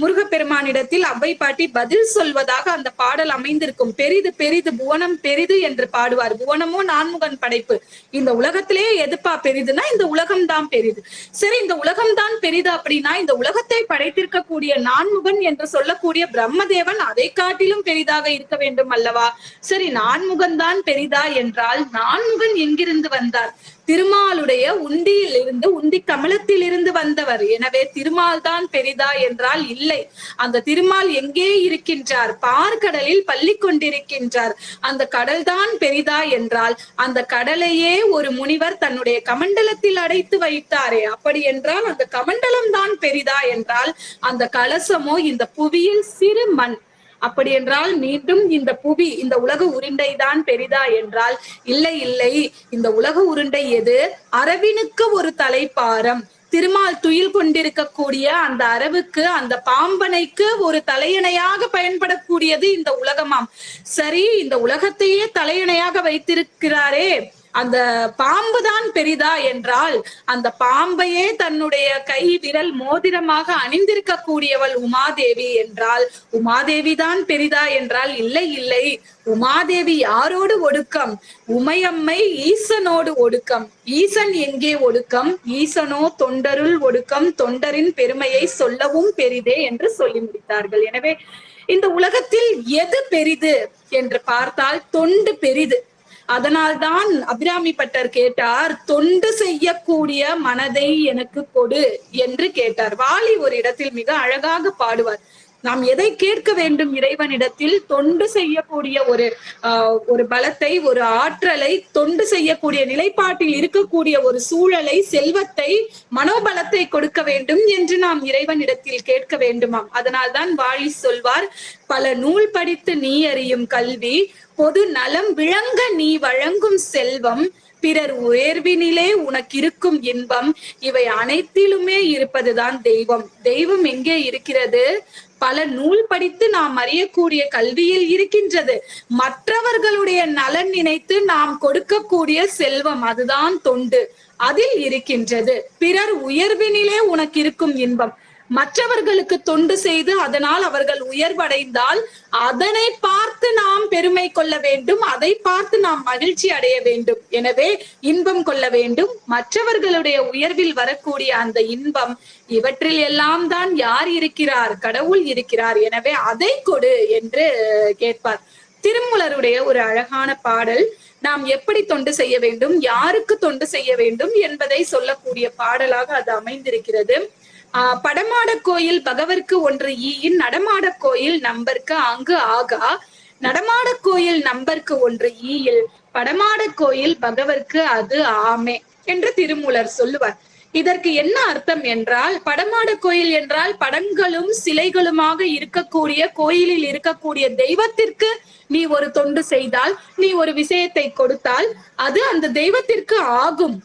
முருகப்பெருமானிடத்தில் அவை பாட்டி பதில் சொல்வதாக அந்த பாடல் அமைந்திருக்கும். பெரிது பெரிது புவனம் பெரிது என்று பாடுவார். புவனமோ நான்முகன் படைப்பு. இந்த உலகத்திலேயே எதுப்பா பெரிதுனா இந்த உலகம் தான் பெரிது. சரி, இந்த உலகம் தான் பெரிது அப்படின்னா இந்த உலகத்தை படைத்திருக்கக்கூடிய நான்முகன் என்று சொல்லக்கூடிய பிரம்மதேவன் அதை காட்டிலும் பெரிதாக இருக்க வேண்டும் அல்லவா? சரி, நான்முகன் தான் பெரிதா என்றால் நான்முகன் எங்கிருந்து வந்தார்? திருமாலுடைய உண்டியில் இருந்து, உண்டி கமலத்தில் இருந்து வந்தவர். எனவே திருமால் தான் பெரிதா என்றால் இல்லை. அந்த திருமால் எங்கே இருக்கின்றார்? பார்க்கடலில் பள்ளி கொண்டிருக்கின்றார். அந்த கடல் தான் பெரிதா என்றால் அந்த கடலையே ஒரு முனிவர் தன்னுடைய கமண்டலத்தில் அடைத்து வைத்தாரே, அப்படி என்றால் அந்த கமண்டலம் தான் பெரிதா என்றால் அந்த கலசமோ இந்த புவியில் சிறு மண். அப்படி என்றால் மீண்டும் இந்த புவி, இந்த உலக உருண்டை தான் பெரிதா என்றால் இல்லை இல்லை, இந்த உலக உருண்டை எது? அரவினுக்கு ஒரு தலைப்பாரம். திருமால் துயில் கொண்டிருக்கக்கூடிய அந்த அரவுக்கு, அந்த பாம்பனைக்கு ஒரு தலையணையாக பயன்படக்கூடியது இந்த உலகமாம். சரி, இந்த உலகத்தையே தலையணையாக வைத்திருக்கிறாரே, அந்த பாம்பு தான் பெரிதா என்றால் அந்த பாம்பையே தன்னுடைய கை விரல் மோதிரமாக அணிந்திருக்க கூடியவள் உமாதேவி என்றால் உமாதேவி தான் பெரிதா என்றால் இல்லை இல்லை, உமாதேவி யாரோடு ஒடுக்கம்? உமையம்மை ஈசனோடு ஒடுக்கம். ஈசன் எங்கே ஒடுக்கம்? ஈசனோ தொண்டருள் ஒடுக்கம். தொண்டரின் பெருமையை சொல்லவும் பெரிதே என்று சொல்லி முடித்தார்கள். எனவே இந்த உலகத்தில் எது பெரிது என்று பார்த்தால் தொண்டு பெரிது. அதனால்தான் அபிராமி பட்டர் கேட்டார், தொண்டு செய்யக்கூடிய மனதை எனக்கு கொடு என்று கேட்டார். வாலி ஒரு இடத்தில் மிக அழகாக பாடுவார், நாம் எதை கேட்க வேண்டும் இறைவனிடத்தில்? தொண்டு செய்யக்கூடிய ஒரு பலத்தை, ஒரு ஆற்றலை, தொண்டு செய்யக்கூடிய நிலைப்பாட்டில் இருக்கக்கூடிய ஒரு சூழலை, செல்வத்தை, மனோபலத்தை கொடுக்க வேண்டும் என்று நாம் இறைவனிடத்தில் கேட்க வேண்டுமாம். அதனால்தான் வாலி சொல்வார், பல நூல் படித்து நீ அறியும் கல்வி, பொது நலம் விளங்க நீ வழங்கும் செல்வம், பிறர் உயர்வினிலே உனக்கு இருக்கும் இன்பம், இவை அனைத்திலுமே இருப்பதுதான் தெய்வம். தெய்வம் எங்கே இருக்கிறது? பல நூல் படித்து நாம் அறியக்கூடிய கல்வியில் இருக்கின்றது. மற்றவர்களுடைய நலன் நினைத்து நாம் கொடுக்கக்கூடிய செல்வம், அதுதான் தொண்டு, அதில் இருக்கின்றது. பிறர் உயர்வினிலே உனக்கு இருக்கும் இன்பம். மற்றவர்களுக்கு தொண்டு செய்து அதனால் அவர்கள் உயர்வடைந்தால் அதனை பார்த்து நாம் பெருமை கொள்ள வேண்டும், அதை பார்த்து நாம் மகிழ்ச்சி அடைய வேண்டும். எனவே இன்பம் கொள்ள வேண்டும். மற்றவர்களுடைய உயர்வில் வரக்கூடிய அந்த இன்பம், இவற்றில் எல்லாம் தான் யார் இருக்கிறார்? கடவுள் இருக்கிறார். எனவே அதை கொடு என்று கேட்பார். திருமூலருடைய ஒரு அழகான பாடல், நாம் எப்படி தொண்டு செய்ய வேண்டும், யாருக்கு தொண்டு செய்ய வேண்டும் என்பதை சொல்லக்கூடிய பாடலாக அது அமைந்திருக்கிறது. படமாட கோயில் பகவர்க்கு ஒன்று ஈயின், நடமாட கோயில் நம்பர்க்கு அங்கு ஆகா. நடமாட கோயில் நம்பர்க்கு ஒன்று ஈயில், படமாட கோயில் பகவர்க்கு அது ஆமே என்று திருமூலர் சொல்லுவார். இதற்கு என்ன அர்த்தம் என்றால், படமாட கோயில் என்றால் படங்களும் சிலைகளுமாக இருக்கக்கூடிய கோயிலில் இருக்கக்கூடிய தெய்வத்திற்கு நீ ஒரு தொண்டு செய்தால், நீ ஒரு விஷயத்தை கொடுத்தால் அது அந்த தெய்வத்திற்கு ஆகும்.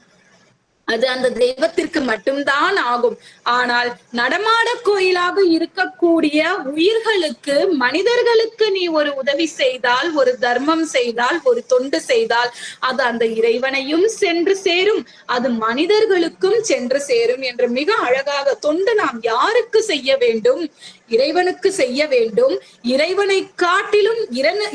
அது அந்த தெய்வத்திற்கு மட்டும்தான் ஆகும். ஆனால் நடமாட கோயிலாக இருக்கக்கூடிய உயிர்களுக்கு, மனிதர்களுக்கு நீ ஒரு உதவி செய்தால், ஒரு தர்மம் செய்தால், ஒரு தொண்டு செய்தால் அது அந்த இறைவனையும் சென்று சேரும், அது மனிதர்களுக்கும் சென்று சேரும் என்று மிக அழகாக. தொண்டு நாம் யாருக்கு செய்ய வேண்டும்? இறைவனுக்கு செய்ய வேண்டும். இறைவனை காட்டிலும்,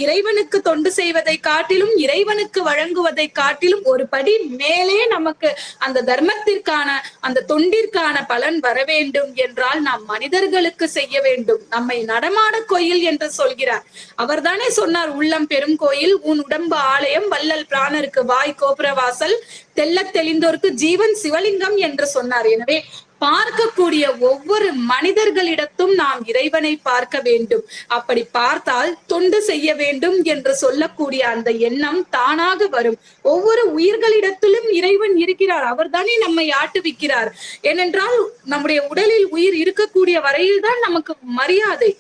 இறைவனுக்கு தொண்டு செய்வதை காட்டிலும், இறைவனுக்கு வழங்குவதை காட்டிலும் ஒரு படி மேலே நமக்கு அந்த தர்மத்திற்கான, அந்த தொண்டிற்கான பலன் வர வேண்டும் என்றால் நாம் மனிதர்களுக்கு செய்ய வேண்டும். நம்மை நடமாட கோயில் என்று சொல்கிறார். அவர் தானே சொன்னார், உள்ளம் பெரும் கோயில், உன் உடம்பு ஆலயம், வள்ளல் பிராணருக்கு வாய் கோபுரவாசல், தெல்ல தெளிந்தோருக்கு ஜீவன் சிவலிங்கம் என்று சொன்னார். எனவே பார்க்கக்கூடிய ஒவ்வொரு மனிதர்களிடத்தும் நாம் இறைவனை பார்க்க வேண்டும். அப்படி பார்த்தால் தொண்டு செய்ய வேண்டும் என்று சொல்லக்கூடிய அந்த எண்ணம் தானாக வரும். ஒவ்வொரு உயிர்களிடத்திலும் இறைவன் இருக்கிறார். அவர் தானே நம்மை ஆட்டுவிக்கிறார். ஏனென்றால் நம்முடைய உடலில் உயிர் இருக்கக்கூடிய வரையில் தான் நமக்கு மரியாதை.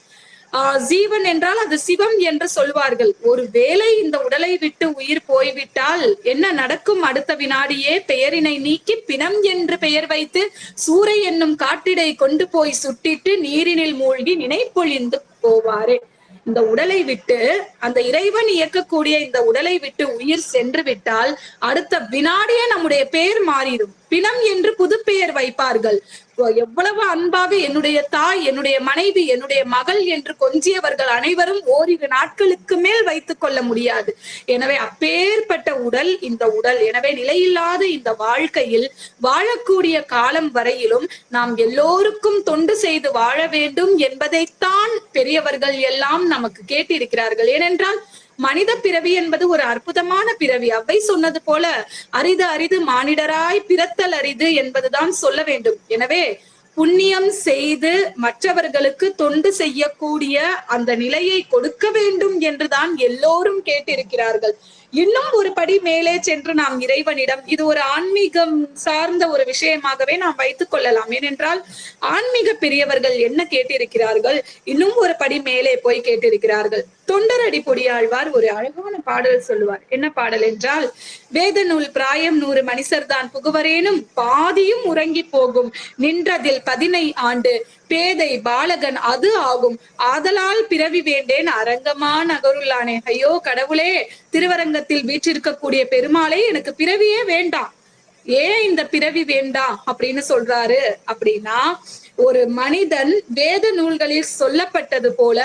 ஜீவன் என்றால் அது சிவம் என்று சொல்வார்கள். ஒருவேளை இந்த உடலை விட்டு உயிர் போய்விட்டால் என்ன நடக்கும்? அடுத்த வினாடியே பெயரினை நீக்கி பிணம் என்று பெயர் வைத்து சூறை என்னும் காட்டிடை கொண்டு போய் சுட்டிட்டு நீரினில் மூழ்கி நினைப்பொழிந்து போவாரே. இந்த உடலை விட்டு, அந்த இறைவன் இயக்கக்கூடிய இந்த உடலை விட்டு உயிர் சென்று விட்டால் அடுத்த வினாடியே நம்முடைய பெயர் மாறிடும். பிணம் என்று புது பெயர் வைப்பார்கள். எவ்வளவு அன்பாக என்னுடைய தாய், என்னுடைய மனைவி, என்னுடைய மகள் என்று கொஞ்சியவர்கள் அனைவரும் ஓரிரு நாட்களுக்கு மேல் வைத்துக் கொள்ள முடியாது. எனவே அப்பேற்பட்ட உடல் இந்த உடல். எனவே நிலையில்லாத இந்த வாழ்க்கையில் வாழக்கூடிய காலம் வரையிலும் நாம் எல்லோருக்கும் தொண்டு செய்து வாழ வேண்டும் என்பதைத்தான் பெரியவர்கள் எல்லாம் நமக்கு கேட்டிருக்கிறார்கள். ஏனென்றால் மனித பிறவி என்பது ஒரு அற்புதமான பிறவி. அவை சொன்னது போல அரிது அரிது மானிடராய் பிறத்தல் அரிது என்பதுதான் சொல்ல வேண்டும். எனவே புண்ணியம் செய்து மற்றவர்களுக்கு தொண்டு செய்யக்கூடிய அந்த நிலையை கொடுக்க வேண்டும் என்றுதான் எல்லோரும் கேட்டிருக்கிறார்கள். இன்னும் ஒரு படி மேலே சென்று நாம் இறைவனிடம், இது ஒரு ஆன்மீகம் சார்ந்த ஒரு விஷயமாகவே நாம் வைத்துக் கொள்ளலாம். ஏனென்றால் ஆன்மீக பெரியவர்கள் என்ன கேட்டிருக்கிறார்கள், இன்னும் ஒரு படி மேலே போய் கேட்டிருக்கிறார்கள். தொண்டரடி பொடியாழ்வார் ஒரு அழகான பாடல் சொல்லுவார். என்ன பாடல் என்றால், வேத நூல் பிராயம் 100 மனிதர்தான் புகுவரேனும் பாதியும் உறங்கி போகும் நின்றதில் 15 ஆண்டு பேதை பாலகன் அது ஆகும் ஆதலால் பிறவி வேண்டேன் அரங்கமா நகருள்ளானே. ஐயோ கடவுளே, திருவரங்கத்தில் வீற்றிருக்கக்கூடிய பெருமாளே, எனக்கு பிறவியே வேண்டாம். ஏன் இந்த பிறவி வேண்டாம் அப்படின்னு சொல்றாரு அப்படின்னா, ஒரு மனிதன் வேத நூல்களில் சொல்லப்பட்டது போல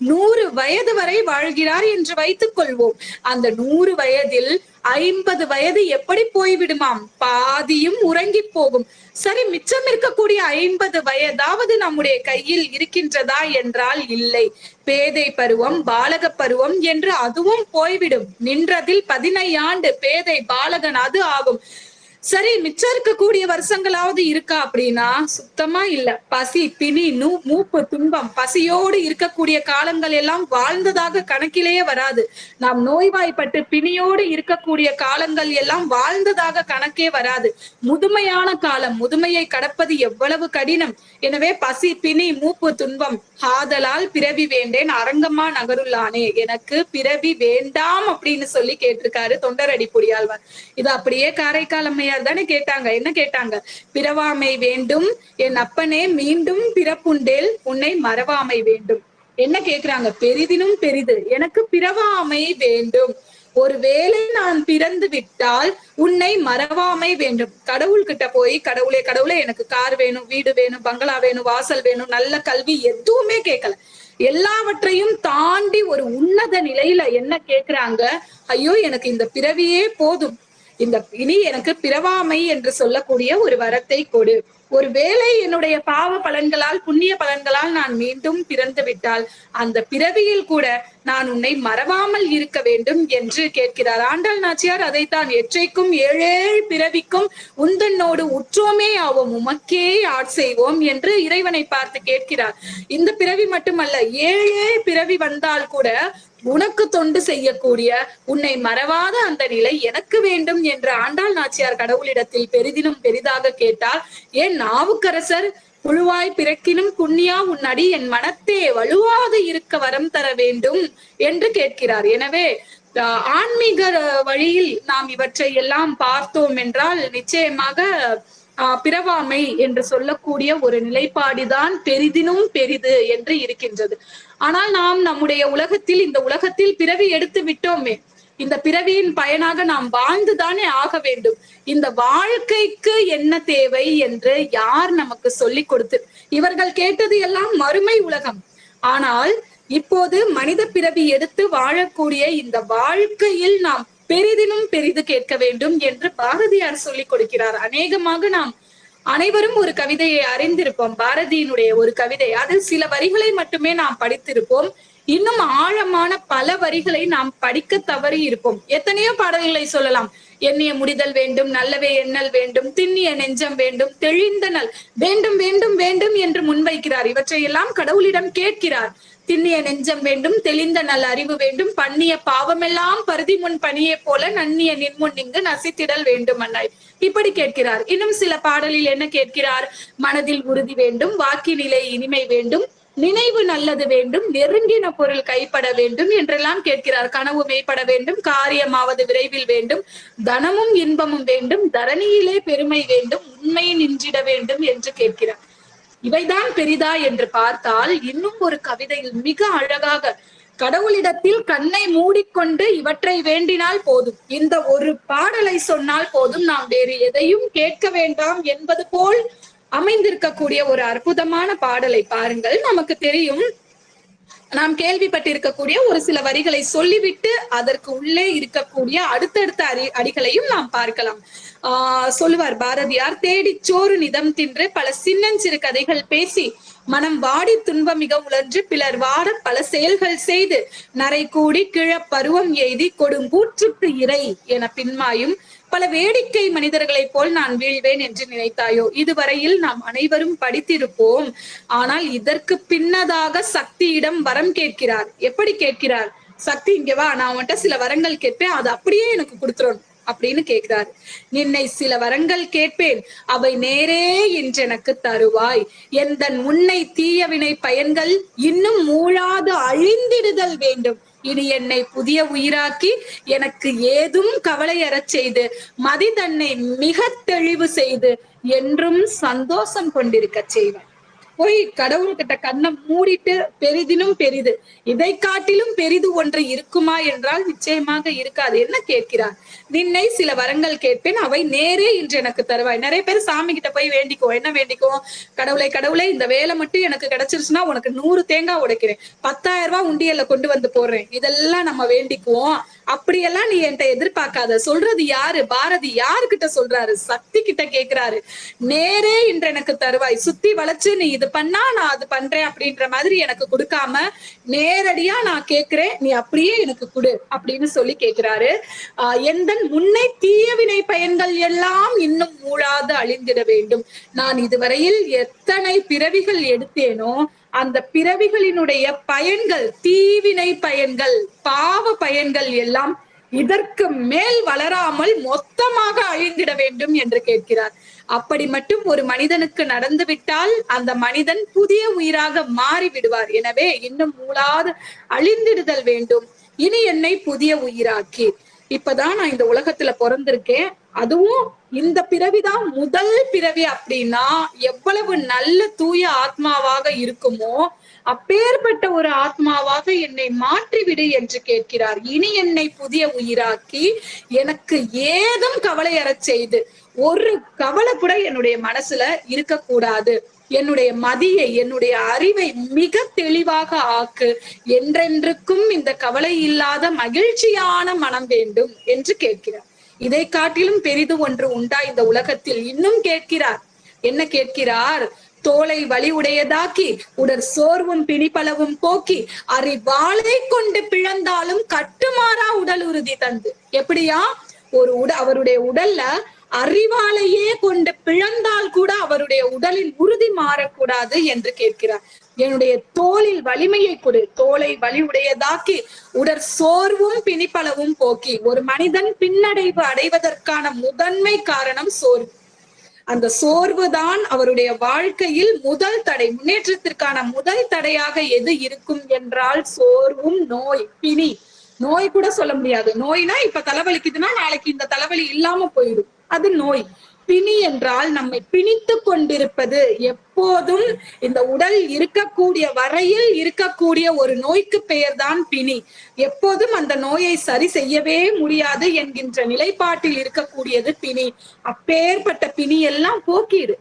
100 வயது வரை வாழ்கிறார் என்று வைத்துக் கொள்வோம். அந்த 100 வயதில் 50 வயது எப்படி போய்விடுமாம்? பாதியும் உறங்கி போகும். சரி, மிச்சம் இருக்கக்கூடிய 50 வயதாவது நம்முடைய கையில் இருக்கின்றதா என்றால் இல்லை. பேதை பருவம், பாலக பருவம் என்று அதுவும் போய்விடும். நின்றதில் 15 ஆண்டு பேதை பாலகன் அது ஆகும். சரி, மிச்சம் இருக்கக்கூடிய வருஷங்களாவது இருக்கா அப்படின்னா சுத்தமா இல்ல. பசி, பிணி, மூப்பு, துன்பம், பசியோடு இருக்கக்கூடிய காலங்கள் எல்லாம் வாழ்ந்ததாக கணக்கிலேயே வராது. நாம் நோய்வாய்ப்பட்டு பிணியோடு இருக்கக்கூடிய காலங்கள் எல்லாம் வாழ்ந்ததாக கணக்கே வராது. முதுமையான காலம், முதுமையை கடப்பது எவ்வளவு கடினம். எனவே பசி, பிணி, மூப்பு, துன்பம், ஆதலால் பிறவி வேண்டேன் அரங்கமா நகருள்ளானே, எனக்கு பிறவி வேண்டாம் அப்படின்னு சொல்லி கேட்டிருக்காரு தொண்டரடி பொடியாழ்வார். இது அப்படியே காரைக்கால் அம்மையார் தானே கேட்டாங்க. என்ன கேட்டாங்க? பிறவாமை வேண்டும் என் அப்பனே, மீண்டும் பிறப்புண்டேல் உன்னை மறவாமை வேண்டும். என்ன கேக்குறாங்க? பெரிதினும் பெரிது எனக்கு பிறவாமை வேண்டும். ஒருவேளை நான் பிறந்து விட்டால் உன்னை மறவாமை வேண்டும். கடவுள்கிட்ட போய் கடவுளே கடவுளே எனக்கு கார் வேணும், வீடு வேணும், பங்களா வேணும், வாசல் வேணும், நல்ல கல்வி, எதுவுமே கேட்கல. எல்லாவற்றையும் தாண்டி ஒரு உன்னத நிலையில என்ன கேக்குறாங்க? ஐயோ, எனக்கு இந்த பிறவியே போதும், இந்த இனி எனக்கு பிறவாமை என்று சொல்லக்கூடிய ஒரு வரத்தை கொடு. ஒருவேளை என்னுடைய பாவ பலன்களால், புண்ணிய பலன்களால் நான் மீண்டும் பிறந்து விட்டால் அந்த பிறவியில் கூட நான் உன்னை மறவாமல் இருக்க வேண்டும் என்று கேட்கிறார். ஆண்டாள் நாச்சியார் அதைத்தான், எற்றைக்கும் ஏழேழு பிறவிக்கும் உந்தன்னோடு உற்றோமே ஆவோம் உமக்கே ஆட்செய்வோம் என்று இறைவனை பார்த்து கேட்கிறார். இந்த பிறவி மட்டுமல்ல, 7 பிறவி வந்தால் கூட உனக்கு தொண்டு செய்யக்கூடிய, உன்னை மறவாத அந்த நிலை எனக்கு வேண்டும் என்று ஆண்டாள் நாச்சியார் கடவுளிடத்தில் பெரிதினும் பெரிதாக கேட்டால், ஏன் நாவுக்கரசர் புழுவாய் பிறக்கினும் புண்ணியா உன் அடி என் மனத்தே வலுவாது இருக்க வரம் தர வேண்டும் என்று கேட்கிறார். எனவே ஆன்மீக வழியில் நாம் இவற்றை எல்லாம் பார்த்தோம் என்றால் நிச்சயமாக பிறவாமை என்று சொல்லக்கூடிய ஒரு நிலைப்பாடுதான் பெரிதினும் பெரிது என்று இருக்கின்றது. ஆனால் நாம் நம்முடைய உலகத்தில், இந்த உலகத்தில் பிறவி எடுத்து விட்டோமே, இந்த பிறவியின் பயனாக நாம் வாழ்ந்துதானே ஆக வேண்டும். இந்த வாழ்க்கைக்கு என்ன தேவை என்று யார் நமக்கு சொல்லி கொடுத்து? இவர்கள் கேட்டது எல்லாம் மறுமை உலகம். ஆனால் இப்போது மனித பிறவி எடுத்து வாழக்கூடிய இந்த வாழ்க்கையில் நாம் பெரிதினும் பெரிது கேட்க வேண்டும் என்று பாரதியார் சொல்லிக் கொடுக்கிறார். அநேகமாக நாம் அனைவரும் ஒரு கவிதையை அறிந்திருப்போம், பாரதியினுடைய ஒரு கவிதை. அதில் சில வரிகளை மட்டுமே நாம் படித்திருப்போம். இன்னும் ஆழமான பல வரிகளை நாம் படிக்க தவறி இருப்போம். எத்தனையோ பாடல்களை சொல்லலாம். எண்ணிய முடிதல் வேண்டும், நல்லவே எண்ணல் வேண்டும், திண்ணிய நெஞ்சம் வேண்டும், தெளிந்த நல் வேண்டும் வேண்டும் வேண்டும் என்று முன்வைக்கிறார். இவற்றையெல்லாம் கடவுளிடம் கேட்கிறார். திண்ணிய நெஞ்சம் வேண்டும், தெளிந்த நல் அறிவு வேண்டும், பண்ணிய பாவமெல்லாம் பருதி முன் பணியை போல நன்னிய நின்முன் இங்கு நசித்திடல் வேண்டும் அண்ணாய், இப்படி கேட்கிறார். இன்னும் சில பாடலில் என்ன கேட்கிறார்? மனதில் உறுதி வேண்டும், வாக்கினிலை இனிமை வேண்டும், நினைவு நல்லது வேண்டும், நெருங்கின பொருள் கைப்பட வேண்டும் என்றெல்லாம் கேட்கிறார். கனவு மெய்ப்பட வேண்டும், காரியமாவது விரைவில் வேண்டும், தனமும் இன்பமும் வேண்டும், தரணியிலே பெருமை வேண்டும், உண்மை நின்றிட வேண்டும் என்று கேட்கிறார். இவைதான் பெரிதா என்று பார்த்தால் இன்னும் ஒரு கவிதையில் மிக அழகாக கடவுளிடத்தில் கண்ணை மூடிக்கொண்டு இவற்றை வேண்டினால் போதும், இந்த ஒரு பாடலை சொன்னால் போதும், நாம் வேறு எதையும் கேட்க வேண்டாம் என்பது போல் அமைந்திருக்கக்கூடிய ஒரு அற்புதமான பாடலை பாருங்கள். நமக்கு தெரியும், நாம் கேள்விப்பட்டிருக்கக்கூடிய ஒரு சில வரிகளை சொல்லிவிட்டு அதற்கு உள்ளே இருக்கக்கூடிய அடுத்தடுத்த அடிகளையும் நாம் பார்க்கலாம். சொல்லுவார் பாரதியார், தேடி சோறு நிதம் தின்று பல சின்னஞ்சிறு கதைகள் பேசி மனம் வாடி துன்பம் மிக உழன்று பிலர் வாட பல செயல்கள் செய்து நரை கூடி கிழ பருவம் எய்தி கொடுங்கூற்றுக்கு இறை என பின்மாயும் பல வேடிக்கை மனிதர்களைப் போல் நான் வீழ்வேன் என்று நினைத்தாயோ. இதுவரையில் நாம் அனைவரும் படித்திருப்போம். ஆனால் இதற்கு பின்னதாக சக்தியிடம் வரம் கேட்கிறார். எப்படி கேட்கிறார்? சக்தி, இங்க வா, நான் உன்கிட்ட சில வரங்கள் கேட்பேன், அது அப்படியே எனக்கு கொடுத்துரும் அப்படின்னு கேட்கிறார். நின்னை சில வரங்கள் கேட்பேன், அவை நேரே என்று எனக்கு தருவாய். எந்தன் முன்னை தீயவினை பயன்கள் இன்னும் மூழாது அழிந்திடுதல் வேண்டும். இனி என்னை புதிய உயிராக்கி எனக்கு ஏதும் கவலையறச் செய்து மதி தன்னை மிக தெளிவு செய்து என்றும் சந்தோஷம் கொண்டிருக்க செய்வேன். போய் கடவுள்கிட்ட கண்ணை மூடிட்டு பெரிதினும் பெரிது, இதை காட்டிலும் பெரிது ஒன்று இருக்குமா என்றால் நிச்சயமாக இருக்காது. என்ன கேட்கிறார்? நின்னை சில வரங்கள் கேட்பேன், அவை நேரே இன்று எனக்கு தருவாய். நிறைய பேர் சாமி கிட்ட போய் வேண்டிக்கோ, என்ன வேண்டிக்கோ? கடவுளை இந்த வேலை மட்டும் எனக்கு கிடைச்சிருச்சுன்னா உனக்கு 100 தேங்காய் உடைக்கிறேன், 10,000 ரூபாய் உண்டியல்ல கொண்டு வந்து போடுறேன், இதெல்லாம் நம்ம வேண்டிக்குவோம். அப்படியெல்லாம் நீ என்கிட்ட எதிர்பார்க்காத. சொல்றது யாரு? பாரதி யாருக்கிட்ட சொல்றாரு? சக்தி கிட்ட கேட்கிறாரு. நேரே இன்று எனக்கு தருவாய். சுத்தி வளைச்சு நீ இது பண்ணா நான் அது பண்றேன் அப்படின்ற மாதிரி எனக்கு கொடுக்காம நேரடியா நான் கேட்கிறேன், நீ அப்படியே எனக்கு கொடு அப்படின்னு சொல்லி கேட்கிறாரு. எந்தன் முன்னை தீயவினை பயன்கள் எல்லாம் இன்னும் மூழாது அழிந்திட வேண்டும். நான் இதுவரையில் எத்தனை பிறவிகள் எடுத்தேனோ அந்த பிறவிகளினுடைய பயன்கள், தீவினை பயன்கள், பாவ பயன்கள் எல்லாம் இதற்கு மேல் வளராமல் மொத்தமாக அழிந்திட வேண்டும் என்று கேட்கிறார். அப்படி மட்டும் ஒரு மனிதனுக்கு நடந்து விட்டால் அந்த மனிதன் புதிய உயிராக மாறி விடுவார். எனவே இன்னும் மூளாது அழிந்திடுதல் வேண்டும். இனி என்னை புதிய உயிராக்கி. இப்பதான் நான் இந்த உலகத்துல பிறந்திருக்கேன், அதுவும் இந்த பிறவிதான் முதல் பிறவி அப்படின்னா எவ்வளவு நல்ல தூய ஆத்மாவாக இருக்குமோ அப்பேற்பட்ட ஒரு ஆத்மாவாக என்னை மாற்றிவிடு என்று கேட்கிறார். இனி என்னை புதிய உயிராக்கி எனக்கு ஏதும் கவலையறச் செய்து, ஒரு கவலை கூட என்னுடைய மனசுல இருக்கக்கூடாது, என்னுடைய மதியை, என்னுடைய அறிவை மிக தெளிவாக ஆக்கு, என்றென்றுக்கும் இந்த கவலை இல்லாத மகிழ்ச்சியான மனம் வேண்டும் என்று கேட்கிறார். இதை காட்டிலும் பெரிது ஒன்று உண்டா இந்த உலகத்தில்? இன்னும் கேட்கிறார். என்ன கேட்கிறார்? தோளை வலி உடையதாக்கி உடற் சோர்வும் பிணிப்பளவும் போக்கி அறிவாளை கொண்டு பிளந்தாலும் கட்டுமாறா உடல் உறுதி தந்து. எப்படியா? அவருடைய உடல்ல அறிவாலையே கொண்டு பிளந்தால் கூட அவருடைய உடலில் உறுதி மாறக்கூடாது என்று கேட்கிறார். என்னுடைய தோளில் வலிமையை கொடு, தோளை வலி உடையதாக்கி உடற் சோர்வும் பிணிப்பளவும் போக்கி. ஒரு மனிதன் பின்னடைவு அடைவதற்கான முதன்மை காரணம் சோர்வு. அந்த சோர்வுதான் அவருடைய வாழ்க்கையில் முதல் தடை. முன்னேற்றத்திற்கான முதல் தடையாக எது இருக்கும் என்றால் சோர்வும் நோய், பிணி. நோய் கூட சொல்ல முடியாது. நோய்னா இப்ப தலைவலிக்குதுன்னா நாளைக்கு இந்த தலைவலி இல்லாம போயிடும், அது நோய். பிணி என்றால் நம்மை பிணித்து கொண்டிருப்பது. எப்போதும் இந்த உடல் இருக்கக்கூடிய வரையில் இருக்கக்கூடிய ஒரு நோய்க்கு பெயர்தான் பிணி. எப்போதும் அந்த நோயை சரி செய்யவே முடியாது என்கின்ற நிலைப்பாட்டில் இருக்கக்கூடியது பிணி. அப்பேற்பட்ட பிணி எல்லாம் போக்கிடு.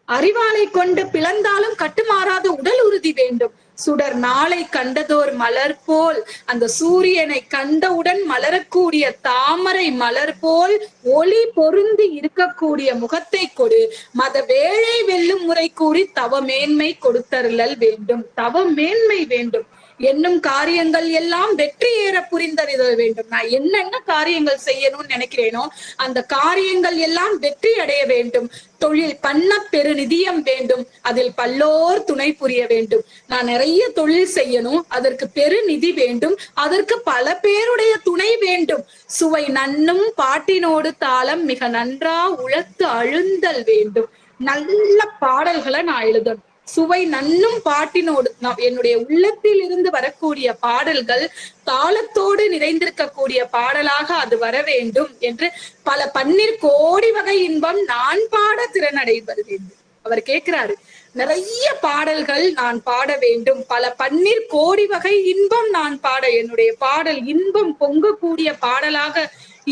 அறிவாளை கொண்டு பிளந்தாலும் கட்டுமாறாத உடல் உறுதி வேண்டும். சுடர் நாளை கண்டதோர் மலர் போல், அந்த சூரியனை கண்டவுடன் மலரக்கூடிய தாமரை மலர் போல் ஒளி பொருந்தி இருக்கக்கூடிய முகத்தை கொடு. மத வேளை வெல்லும் முறை கூறி தவ மேன்மை கொடுத்தருளல் வேண்டும். தவ மேன்மை வேண்டும். என்னும் காரியங்கள் எல்லாம் வெற்றி ஏற புரிந்தறிதல் வேண்டும். நான் என்னென்ன காரியங்கள் செய்யணும்னு நினைக்கிறேனோ அந்த காரியங்கள் எல்லாம் வெற்றி அடைய வேண்டும். தொழில் பண்ண பெரு நிதியம் வேண்டும், அதில் பல்லோர் துணை புரிய வேண்டும். நான் நிறைய தொழில் செய்யணும், அதற்கு பெரு நிதி வேண்டும், அதற்கு பல பேருடைய துணை வேண்டும். சுவை நன்னும் பாட்டினோடு தாளம் மிக நன்றா உழத்து அழுந்தல் வேண்டும். நல்ல பாடல்களை நான் எழுதணும். சுவை நன்னும் பாட்டினோடு என்னுடைய உள்ளத்தில் இருந்து வரக்கூடிய பாடல்கள் தாளத்தோடு நிறைந்திருக்கக்கூடிய பாடலாக அது வர வேண்டும் என்று பல பன்னிர் கோடி வகை இன்பம் நான் பாட திறனடைவது வேண்டும். அவர் கேட்கிறாரு, நிறைய பாடல்கள் நான் பாட வேண்டும், பல பன்னிர் கோடி வகை இன்பம் நான் பாட, என்னுடைய பாடல் இன்பம் பொங்கக்கூடிய பாடலாக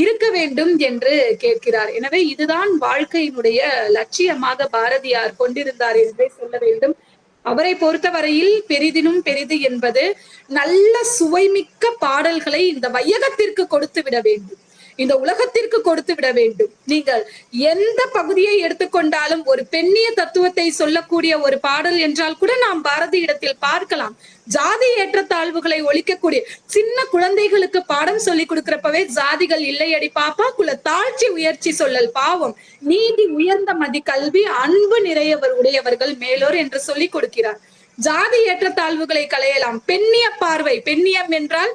இருக்க வேண்டும் என்று கேட்கிறார். எனவே இதுதான் வாழ்க்கையினுடைய லட்சியமாக பாரதியார் கொண்டிருந்தார் என்றே சொல்ல வேண்டும். அவரை பொறுத்தவரையில் பெரிதினும் பெரிது என்பது நல்ல சுவைமிக்க பாடல்களை இந்த வையகத்திற்கு கொடுத்து விட வேண்டும், இந்த உலகத்திற்கு கொடுத்து விட வேண்டும். நீங்கள் எந்த பகுதியை எடுத்துக்கொண்டாலும் ஒரு பெண்ணிய தத்துவத்தை சொல்லக்கூடிய ஒரு பாடல் என்றால் கூட நாம் பாரதி இடத்தில் பார்க்கலாம். ஜாதி ஏற்றத்தாழ்வுகளை ஒழிக்கக்கூடிய சின்ன குழந்தைகளுக்கு பாடம் சொல்லி கொடுக்கிறப்பவே ஜாதிகள் இல்லையடி பாப்பா, குல தாழ்ச்சி உயர்ச்சி சொல்லல் பாவம், நீதி உயர்ந்த மதி கல்வி, அன்பு நிறையவர் உடையவர்கள் மேலோர் என்று சொல்லி கொடுக்கிறார். ஜாதி ஏற்றத்தாழ்வுகளை களையலாம். பெண்ணிய பார்வை, பெண்ணியம் என்றால்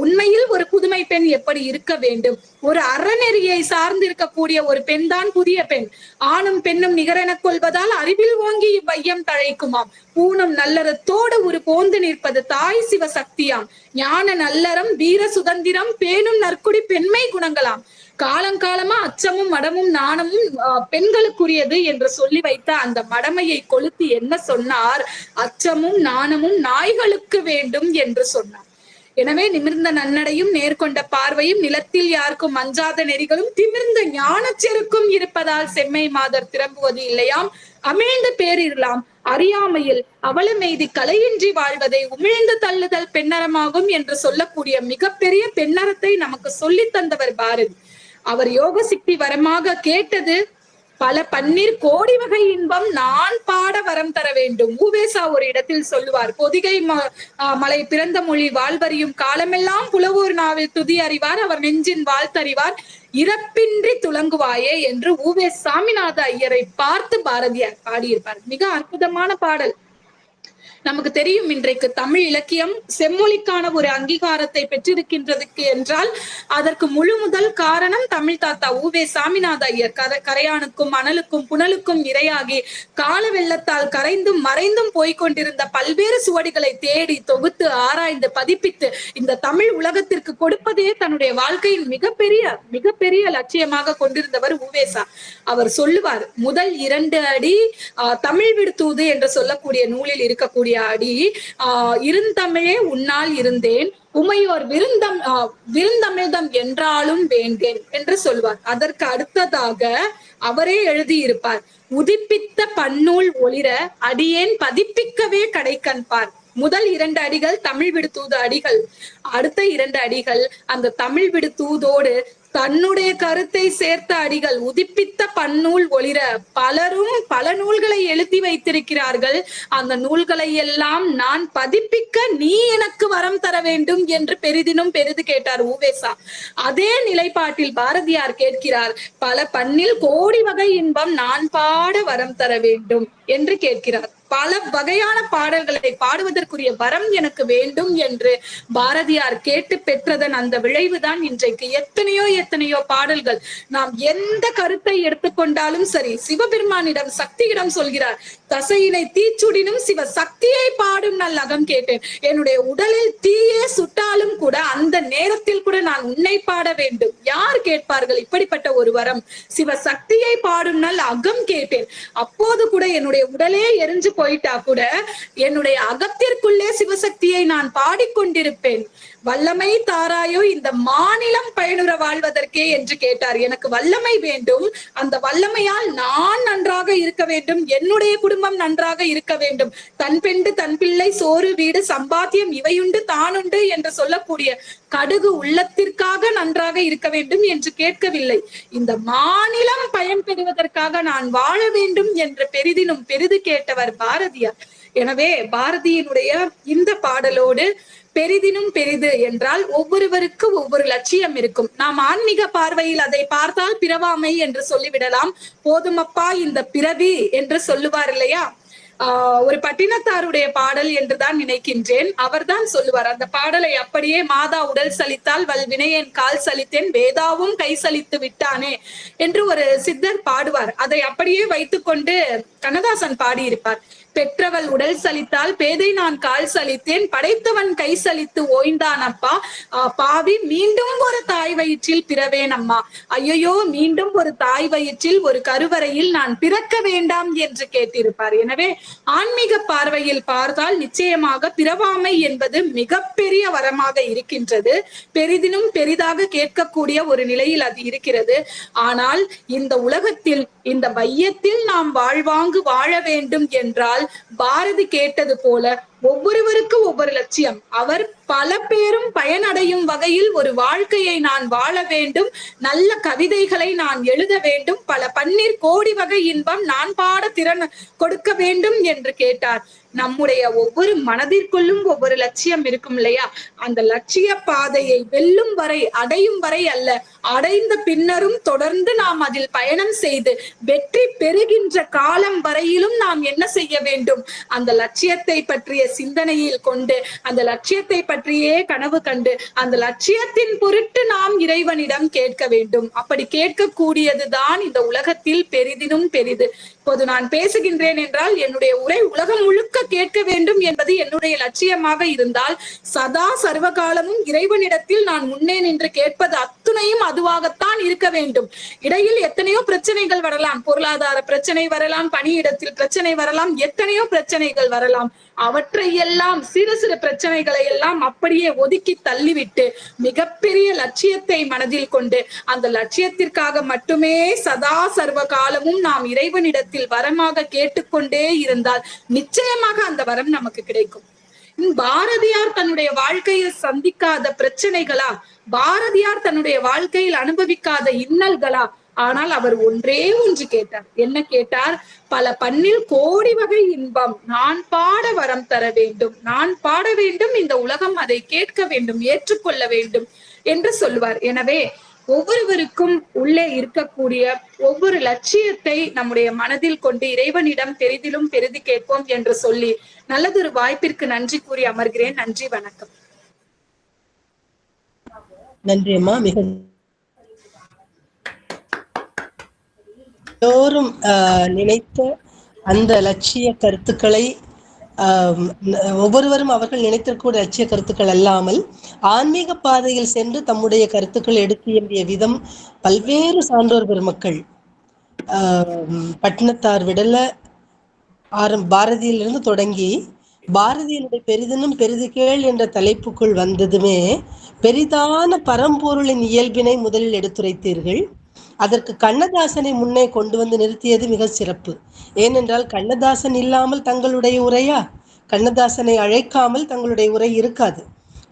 உண்மையில் ஒரு புதுமை பெண் எப்படி இருக்க வேண்டும், ஒரு அறநெறியை சார்ந்து இருக்கக்கூடிய ஒரு பெண் தான் புதிய பெண். ஆணும் பெண்ணும் நிகரென கொள்வதால் அறிவில் ஓங்கி இவ்வையம் தழைக்குமாம், பூணும் நல்லறத்தோடு ஒரு போந்து நிற்பது தாய் சிவ சக்தியாம், ஞான நல்லறம் வீர சுதந்திரம் பேணும் நற்குடி பெண்மை குணங்களாம், காலங்காலமா அச்சமும் மடமும் நாணமும் பெண்களுக்குரியது என்று சொல்லி வைத்த அந்த மடமையை கொளுத்தி என்ன சொன்னார், அச்சமும் நாணமும் நாய்களுக்கு வேண்டும் என்று சொன்னார். எனவே நிமிர்ந்த நன்னடையும் நேர்கொண்ட பார்வையும் நிலத்தில் யாருக்கும் அஞ்சாத நெறிகளும் திமிர்ந்த ஞான செருக்கும் இருப்பதால் செம்மை மாதர் திரும்புவது இல்லையாம், அமிழ்ந்த பேரிடலாம் அறியாமையில் அவலமெய்தி கலையின்றி வாழ்வதை உமிழ்ந்து தள்ளுதல் பெண்ணறமாகும் என்று சொல்லக்கூடிய மிகப்பெரிய பெண்ணறத்தை நமக்கு சொல்லி தந்தவர் பாரதி. அவர் யோக சித்தி வரமாக கேட்டது பல பன்னிர் கோடி வகை இன்பம் நான் பாட வரம் தர வேண்டும். ஊவேசா ஒரு இடத்தில் சொல்லுவார், பொதிகை மலை பிறந்த மொழி வாழ்வறியும் காலமெல்லாம் புலவோர் நாவில் துதி அறிவார், அவர் நெஞ்சின் வாழ்த்தறிவார், இறப்பின்றி துலங்குவாயே என்று ஊவே சாமிநாத ஐயரை பார்த்து பாரதியார் பாடியிருப்பார். மிக அற்புதமான பாடல். நமக்கு தெரியும், இன்றைக்கு தமிழ் இலக்கியம் செம்மொழிக்கான ஒரு அங்கீகாரத்தை பெற்றிருக்கின்றதுக்கு என்றால் அதற்கு முழு முதல் காரணம் தமிழ் தாத்தா ஊவே சாமிநாத ஐயர். கரையானுக்கும் அனலுக்கும் புனலுக்கும் இரையாகி கால வெள்ளத்தால் கரைந்தும் மறைந்தும் போய்கொண்டிருந்த பல்வேறு சுவடிகளை தேடி தொகுத்து ஆராய்ந்து பதிப்பித்து இந்த தமிழ் உலகத்திற்கு கொடுப்பதே தன்னுடைய வாழ்க்கையின் மிகப்பெரிய லட்சியமாக கொண்டிருந்தவர் ஊவேசா. அவர் சொல்லுவார், முதல் 2 அடி தமிழ் விடுத்தூது என்று சொல்லக்கூடிய நூலில் இருக்கக்கூடிய அடி, இருந்தமிழே உன்னால் இருந்தேன், உமையோர் விருந்தமிழ்தம் என்றாலும் வேண்டேன் என்று சொல்வார். அதற்கு அடுத்ததாக அவரே எழுதியிருப்பார், உதிப்பித்த பன்னூல் ஒளிர அடியேன் பதிப்பிக்கவே கடைக்கண்பார். முதல் 2 அடிகள் தமிழ் விடுதூது அடிகள், அடுத்த 2 அடிகள் அந்த தமிழ் விடுதூதோடு தன்னுடைய கருத்தை சேர்த்த அடிகள். உதிப்பித்த பன்னூல் ஒளிர, பலரும் பல நூல்களை எழுதி வைத்திருக்கிறார்கள், அந்த நூல்களை எல்லாம் நான் பதிப்பிக்க நீ எனக்கு வரம் தர வேண்டும் என்று பெரிதினும் பெரிது கேட்டார் ஊவேசா. அதே நிலைப்பாட்டில் பாரதியார் கேட்கிறார், பல பன்னில் கோடி வகை இன்பம் நான் பாட வரம் தர வேண்டும் என்று கேட்கிறார். பல வகையான பாடல்களை பாடுவதற்குரிய வரம் எனக்கு வேண்டும் என்று பாரதியார் கேட்டு பெற்றதன் அந்த விளைவுதான் இன்றைக்கு எத்தனையோ பாடல்கள். நாம் எந்த கருத்தை எடுத்துக்கொண்டாலும் சரி, சிவபெருமானிடம் சக்தியிடம் சொல்கிறார், தசையினை தீச்சுடினும் சிவ சக்தியை பாடும் நல் அகம் கேட்டேன். என்னுடைய உடலில் தீயே சுட்டாலும் கூட அந்த நேரத்தில் கூட நான் உன்னை பாட வேண்டும். யார் கேட்பார்கள் இப்படிப்பட்ட ஒரு வரம்? சிவ சக்தியை பாடும் நல் அகம் கேட்டேன். அப்போது கூட என்னுடைய உடலே எரிஞ்சு போயிட்டா கூட என்னுடைய அகத்திற்குள்ளே சிவசக்தியை நான் பாடிக்கொண்டிருப்பேன். வல்லமை தாராயோ இந்த மாநிலம் பயனுற வாழ்வதற்கே என்று கேட்டார். எனக்கு வல்லமை வேண்டும், அந்த வல்லமையால் நான் நன்றாக இருக்க வேண்டும், என்னுடைய குடும்பம் நன்றாக இருக்க வேண்டும், தன் பெண்டு தன் பிள்ளை சோறு வீடு சம்பாத்தியம் இவையுண்டு தானுண்டு என்று சொல்லக்கூடிய கடுகு உள்ளத்திற்காக நன்றாக இருக்க வேண்டும் என்று கேட்கவில்லை. இந்த மாநிலம் பயன் பெறுவதற்காக நான் வாழ வேண்டும் என்று பெரிதினும் பெரிது கேட்டவர் பாரதியார். எனவே பாரதியினுடைய இந்த பாடலோடு பெரிதினும் பெரிது என்றால் ஒவ்வொருவருக்கு ஒவ்வொரு லட்சியம் இருக்கும். நாம் ஆன்மீக பார்வையில் அதை பார்த்தால் பிறவாமை என்று சொல்லிவிடலாம். போதுமப்பா இந்த பிறவி என்று சொல்லுவார் இல்லையா? ஒரு பட்டினத்தாருடைய பாடல் என்றுதான் நினைக்கின்றேன். அவர்தான் சொல்லுவார், அந்த பாடலை அப்படியே மாதா உடல் சலித்தால் வல் வினையேன் கால் சலித்தேன் வேதாவும் கை சலித்து விட்டானே என்று ஒரு சித்தர் பாடுவார். அதை அப்படியே வைத்துக்கொண்டு கண்ணதாசன் பாடியிருப்பார். பெற்றவள் உடல் சலித்தால் பேதை நான் கால் சலித்தேன், படைத்தவன் கை சலித்து ஓய்ந்தான் அப்பா. பாவி மீண்டும் ஒரு தாய் வயிற்றில் பிறவேன் அம்மா. ஐயோ, மீண்டும் ஒரு தாய் வயிற்றில் ஒரு கருவறையில் நான் பிறக்க வேண்டாம் என்று கேட்டிருப்பார். எனவே ஆன்மீக பார்வையில் பார்த்தால் நிச்சயமாக பிறவாமை என்பது மிகப்பெரிய வரமாக இருக்கின்றது. பெரிதினும் பெரிதாக கேட்கக்கூடிய ஒரு நிலையில் அது இருக்கிறது. ஆனால் இந்த உலகத்தில், இந்த வையத்தில் நாம் வாழ்வாங்கு வாழ வேண்டும் என்றால் பாரதி கேட்டது போல ஒவ்வொருவருக்கும் ஒவ்வொரு லட்சியம். அவர் பல பேரும் பயனடையும் வகையில் ஒரு வாழ்க்கையை நான் வாழ வேண்டும், நல்ல கவிதைகளை நான் எழுத வேண்டும், பல பன்னீர் கோடி வகை இன்பம் நான் பாட திறன் கொடுக்க வேண்டும் என்று கேட்டார். நம்முடைய ஒவ்வொரு மனதிற்குள்ளும் ஒவ்வொரு லட்சியம் இருக்கும் இல்லையா? அந்த லட்சிய பாதையை வெல்லும் வரை, அடையும் வரை அல்ல, அடைந்த பின்னரும் தொடர்ந்து நாம் அதில் பயணம் செய்து வெற்றி பெறுகின்ற காலம் வரையிலும் நாம் என்ன செய்ய வேண்டும்? அந்த லட்சியத்தை பற்றிய சிந்தனையில் கொண்டு, அந்த லட்சியத்தை பற்றியே கனவு கண்டு, அந்த லட்சியத்தின் பொருட்டு நாம் இறைவனிடம் கேட்க வேண்டும். அப்படி கேட்கக்கூடியதுதான் இந்த உலகத்தில் பெரிதினும் பெரிது. இப்போது நான் பேசுகின்றேன் என்றால் என்னுடைய உரை உலகம் முழுக்க கேட்க வேண்டும் என்பது என்னுடைய லட்சியமாக இருந்தால், சதா சர்வகாலமும் இறைவனிடத்தில் நான் முன்னே நின்று கேட்பது அத்துணையும் அதுவாகத்தான் இருக்க வேண்டும். இடையில் எத்தனையோ பிரச்சனைகள் வரலாம், பொருளாதார பிரச்சனை வரலாம், பணியிடத்தில் பிரச்சனை வரலாம், எத்தனையோ பிரச்சனைகள் வரலாம். அவற்றை எல்லாம், சிறு சிறு பிரச்சனைகளை எல்லாம் அப்படியே ஒதுக்கி தள்ளிவிட்டு மிகப்பெரிய லட்சியத்தை மனதில் கொண்டு அந்த லட்சியத்திற்காக மட்டுமே சதா சர்வ காலமும் நாம் இறைவனிடத்தில் வரமாக கேட்டுக்கொண்டே இருந்தால் நிச்சயமாக அந்த வரம் நமக்கு கிடைக்கும். பாரதியார் தன்னுடைய வாழ்க்கையில் சந்திக்காத பிரச்சனைகளா? பாரதியார் தன்னுடைய வாழ்க்கையில் அனுபவிக்காத இன்னல்களா? ஆனால் அவர் ஒன்றே ஒன்று கேட்டார். என்ன கேட்டார்? பல பன்னில் கோடி வகை இன்பம் நான் பாட வரம் தர வேண்டும், நான் பாட வேண்டும், இந்த உலகம் அதை கேட்க வேண்டும், ஏற்றுக்கொள்ள வேண்டும் என்று சொல்லுவார். எனவே ஒவ்வொருவருக்கும் உள்ளே இருக்கக்கூடிய ஒவ்வொரு லட்சியத்தை நம்முடைய மனதில் கொண்டு இறைவனிடம் பெரிதிலும் பெரிதி கேட்போம் என்று சொல்லி நல்லதொரு வாய்ப்பிற்கு நன்றி கூறி அமர்கிறேன். நன்றி, வணக்கம். நன்றி அம்மா. மிக எல்லோரும் நினைத்த அந்த லட்சிய கருத்துக்களை ஒவ்வொருவரும் அவர்கள் நினைத்திருக்கூடிய லட்சிய கருத்துக்கள் அல்லாமல் ஆன்மீக பாதையில் சென்று தம்முடைய கருத்துக்கள் எடுத்து எம்பிய விதம் பல்வேறு சான்றோர் பெருமக்கள் பட்டினத்தார் விடல பாரதியிலிருந்து தொடங்கி பாரதியினுடைய பெரிதினும் பெரிது கேள் என்ற தலைப்புக்குள் வந்ததுமே பெரிதான பரம்பொருளின் இயல்பினை முதலில் எடுத்துரைத்தீர்கள். அதற்கு கண்ணதாசனை முன்னே கொண்டு வந்து நிறுத்தியது மிக சிறப்பு. ஏனென்றால் கண்ணதாசன் இல்லாமல் தங்களுடைய உரையா? கண்ணதாசனை அழைக்காமல் தங்களுடைய உரை இருக்காது.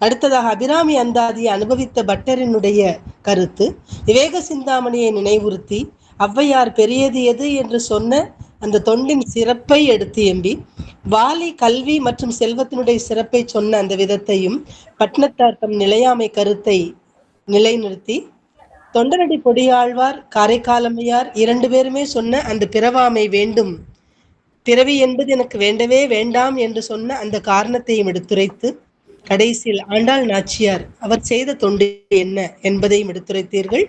அடுத்ததாக அபிராமி அந்தாதியை அனுபவித்த பட்டரினுடைய கருத்து, விவேக சிந்தாமணியை நினைவுறுத்தி ஔவையார் பெரியது எது என்று சொன்ன அந்த தொண்டின் சிறப்பை எடுத்து எம்பி, வாலி கல்வி மற்றும் செல்வத்தினுடைய சிறப்பை சொன்ன அந்த விதத்தையும் பட்டினத்தார் தம் நிலையாமை கருத்தை நிலைநிறுத்தி, தொண்டரடி பொடியாழ்வார் காரைக்காலமையார் இரண்டு பேருமே சொன்ன அந்த பிறவாமை வேண்டும், பிறவி என்பது எனக்கு வேண்டவே வேண்டாம் என்று சொன்ன அந்த காரணத்தையும் எடுத்துரைத்து, கடைசியில் ஆண்டாள் நாச்சியார் அவர் செய்த தொண்டு என்ன என்பதையும் எடுத்துரைத்தீர்கள்.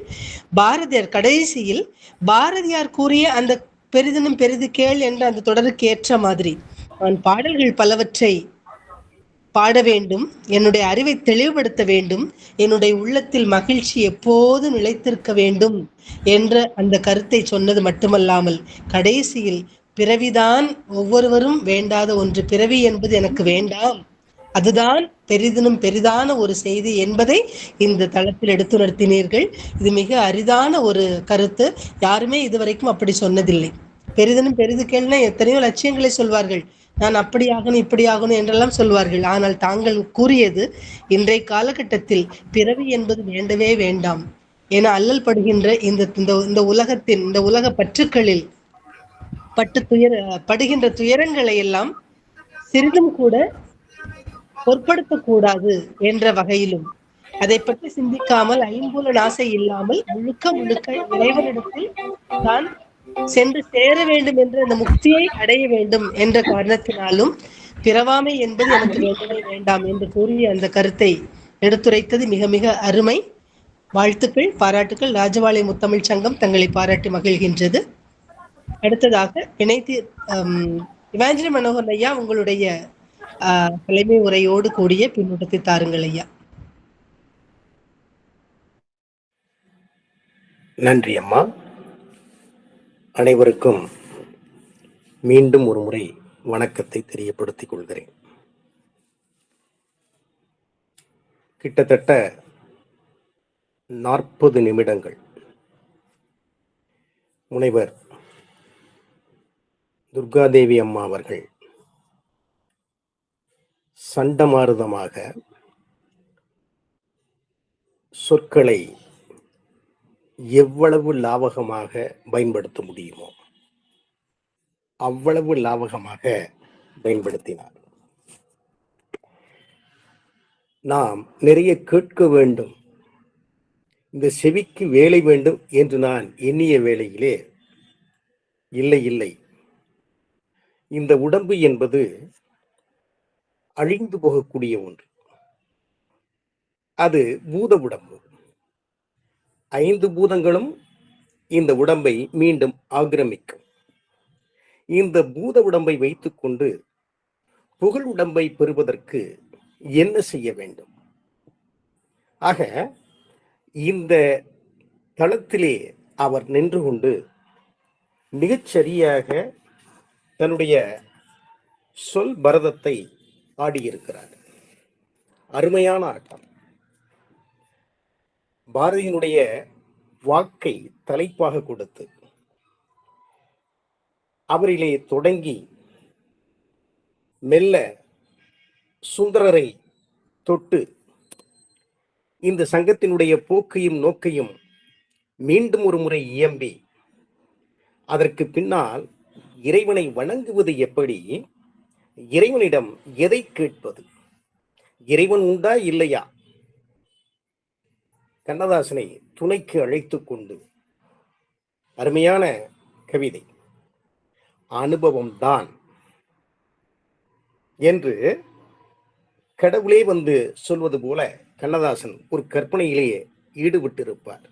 பாரதியார் கடைசியில் பாரதியார் கூறிய அந்த பெரிதினும் பெரிது கேள் என்ற அந்த தொடருக்கு ஏற்ற மாதிரி நான் பாடல்கள் பலவற்றை பாட வேண்டும், என்னுடைய அறிவை தெளிவுபடுத்த வேண்டும், என்னுடைய உள்ளத்தில் மகிழ்ச்சி எப்போது நிலைத்திருக்க வேண்டும் என்ற அந்த கருத்தை சொன்னது மட்டுமல்லாமல் கடைசியில் பிறவிதான் ஒவ்வொருவரும் வேண்டாத ஒன்று, பிறவி என்பது எனக்கு வேண்டாம், அதுதான் பெரிதினும் பெரிதான ஒரு செய்தி என்பதை இந்த தளத்தில் எடுத்துணர்த்தினீர்கள். இது மிக அரிதான ஒரு கருத்து. யாருமே இதுவரைக்கும் அப்படி சொன்னதில்லை. பெரிதினும் பெரிது கேள்னா எத்தனையோ லட்சியங்களை சொல்வார்கள், நான் அப்படி ஆகணும் இப்படி ஆகணும் என்றெல்லாம் சொல்வார்கள். ஆனால் தாங்கள் கூறியது இன்றைய காலகட்டத்தில் பிறவி என்பது வேண்டவே வேண்டாம் என அல்லல் படுகின்ற இந்த உலகத்தின் இந்த உலக பற்றுக்களில் படுகின்ற துயரங்களை எல்லாம் சிறிதும் கூட பொருட்படுத்தக்கூடாது என்ற வகையிலும் அதை பற்றி சிந்திக்காமல் ஐம்புலன் ஆசை இல்லாமல் முழுக்க இறைவனிடத்தில் தான் சென்று சேர வேண்டும் என்ற அந்த முக்தியை அடைய வேண்டும் என்ற காரணத்தினாலும் பிறவாமை என்பது எனக்கு வேண்டவே வேண்டாம் என்று கூறிய அந்த கருத்தை எடுத்துரைத்தது மிக மிக அருமை. வாழ்த்துக்கள், பாராட்டுக்கள். ராஜவாளை முத்தமிழ் சங்கம் தங்களை பாராட்டி மகிழ்கின்றது. அடுத்ததாக இமாஜினி மனோகர் ஐயா, உங்களுடைய தலைமை உரையோடு கூடிய பின்னூட்டத்தை தாருங்கள் ஐயா. நன்றி அம்மா. அனைவருக்கும் மீண்டும் ஒரு முறை வணக்கத்தை தெரியப்படுத்திக் கொள்கிறேன். கிட்டத்தட்ட 40 நிமிடங்கள் முனைவர் துர்காதேவி அம்மா அவர்கள் சண்டமாருதமாக சொற்களை எவ்வளவு லாவகமாக பயன்படுத்த முடியுமோ அவ்வளவு லாவகமாக பயன்படுத்தினார். நாம் நிறைய கேட்க வேண்டும், இந்த செவிக்கு வேலை வேண்டும் என்று நான் எண்ணிய வேளையிலே இல்லை இல்லை, இந்த உடம்பு என்பது அழிந்து போகக்கூடிய ஒன்று. அது பூத உடம்பு. 5 பூதங்களும் இந்த உடம்பை மீண்டும் ஆக்கிரமிக்கும். இந்த பூத உடம்பை வைத்துக்கொண்டு புகழ் உடம்பை பெறுவதற்கு என்ன செய்ய வேண்டும்? ஆக இந்த தளத்திலே அவர் நின்று கொண்டு மிகச்சரியாக தன்னுடைய சொல் பரதத்தை ஆடியிருக்கிறார். அருமையான ஆட்டம். பாரதியினுடைய வாக்கை தலைப்பாக கொடுத்து அவரிலே தொடங்கி மெல்ல சுந்தரரை தொட்டு இந்த சங்கத்தினுடைய போக்கையும் நோக்கையும் மீண்டும் ஒரு முறை இயம்பி அதற்கு பின்னால் இறைவனை வணங்குவது எப்படி, இறைவனிடம் எதை கேட்பது, இறைவன் உண்டா இல்லையா, கண்ணதாசனை துணைக்கு அழைத்துக் கொண்டு அருமையான கவிதை அனுபவம் தான் என்று கடவுளே வந்து சொல்வது போல கண்ணதாசன் ஒரு கற்பனையிலேயே ஈடுபட்டிருப்பார்.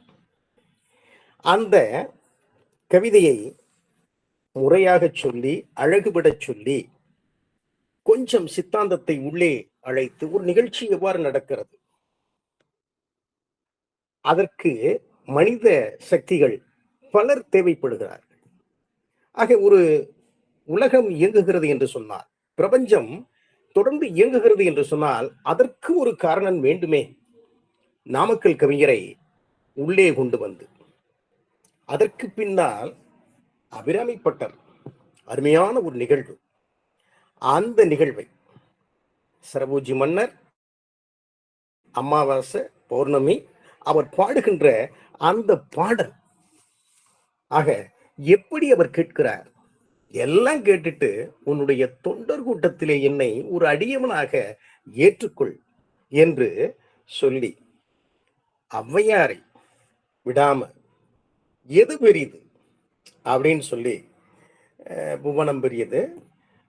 அந்த கவிதையை முறையாக சொல்லி அழகுபட சொல்லி கொஞ்சம் சித்தாந்தத்தை உள்ளே அழைத்து ஒரு நிகழ்ச்சி எவ்வாறு நடக்கிறது, அதற்கு மனித சக்திகள் பலர் தேவைப்படுகிறார்கள். ஆக ஒரு உலகம் இயங்குகிறது என்று சொன்னால், பிரபஞ்சம் தொடர்ந்து இயங்குகிறது என்று சொன்னால் அதற்கு ஒரு காரணம் வேண்டுமே. நாமக்கல் கவிஞரை உள்ளே கொண்டு வந்து அதற்கு பின்னால் அபிராமி பட்டர் அருமையான ஒரு நிகழ்வு. அந்த நிகழ்வை சரபோஜி மன்னர், அமாவாசை, பௌர்ணமி அவர் பாடுகின்ற அந்த பாடல், ஆக எப்படி அவர் கேட்கிறார், எல்லாம் கேட்டுட்டு உன்னுடைய தொண்டர் கூட்டத்திலே என்னை ஒரு அடியவனாக ஏற்றுக்கொள் என்று சொல்லி ஔவையாரை விடாம எது பெரியது அப்படின்னு சொல்லி, புவனம் பெரியது,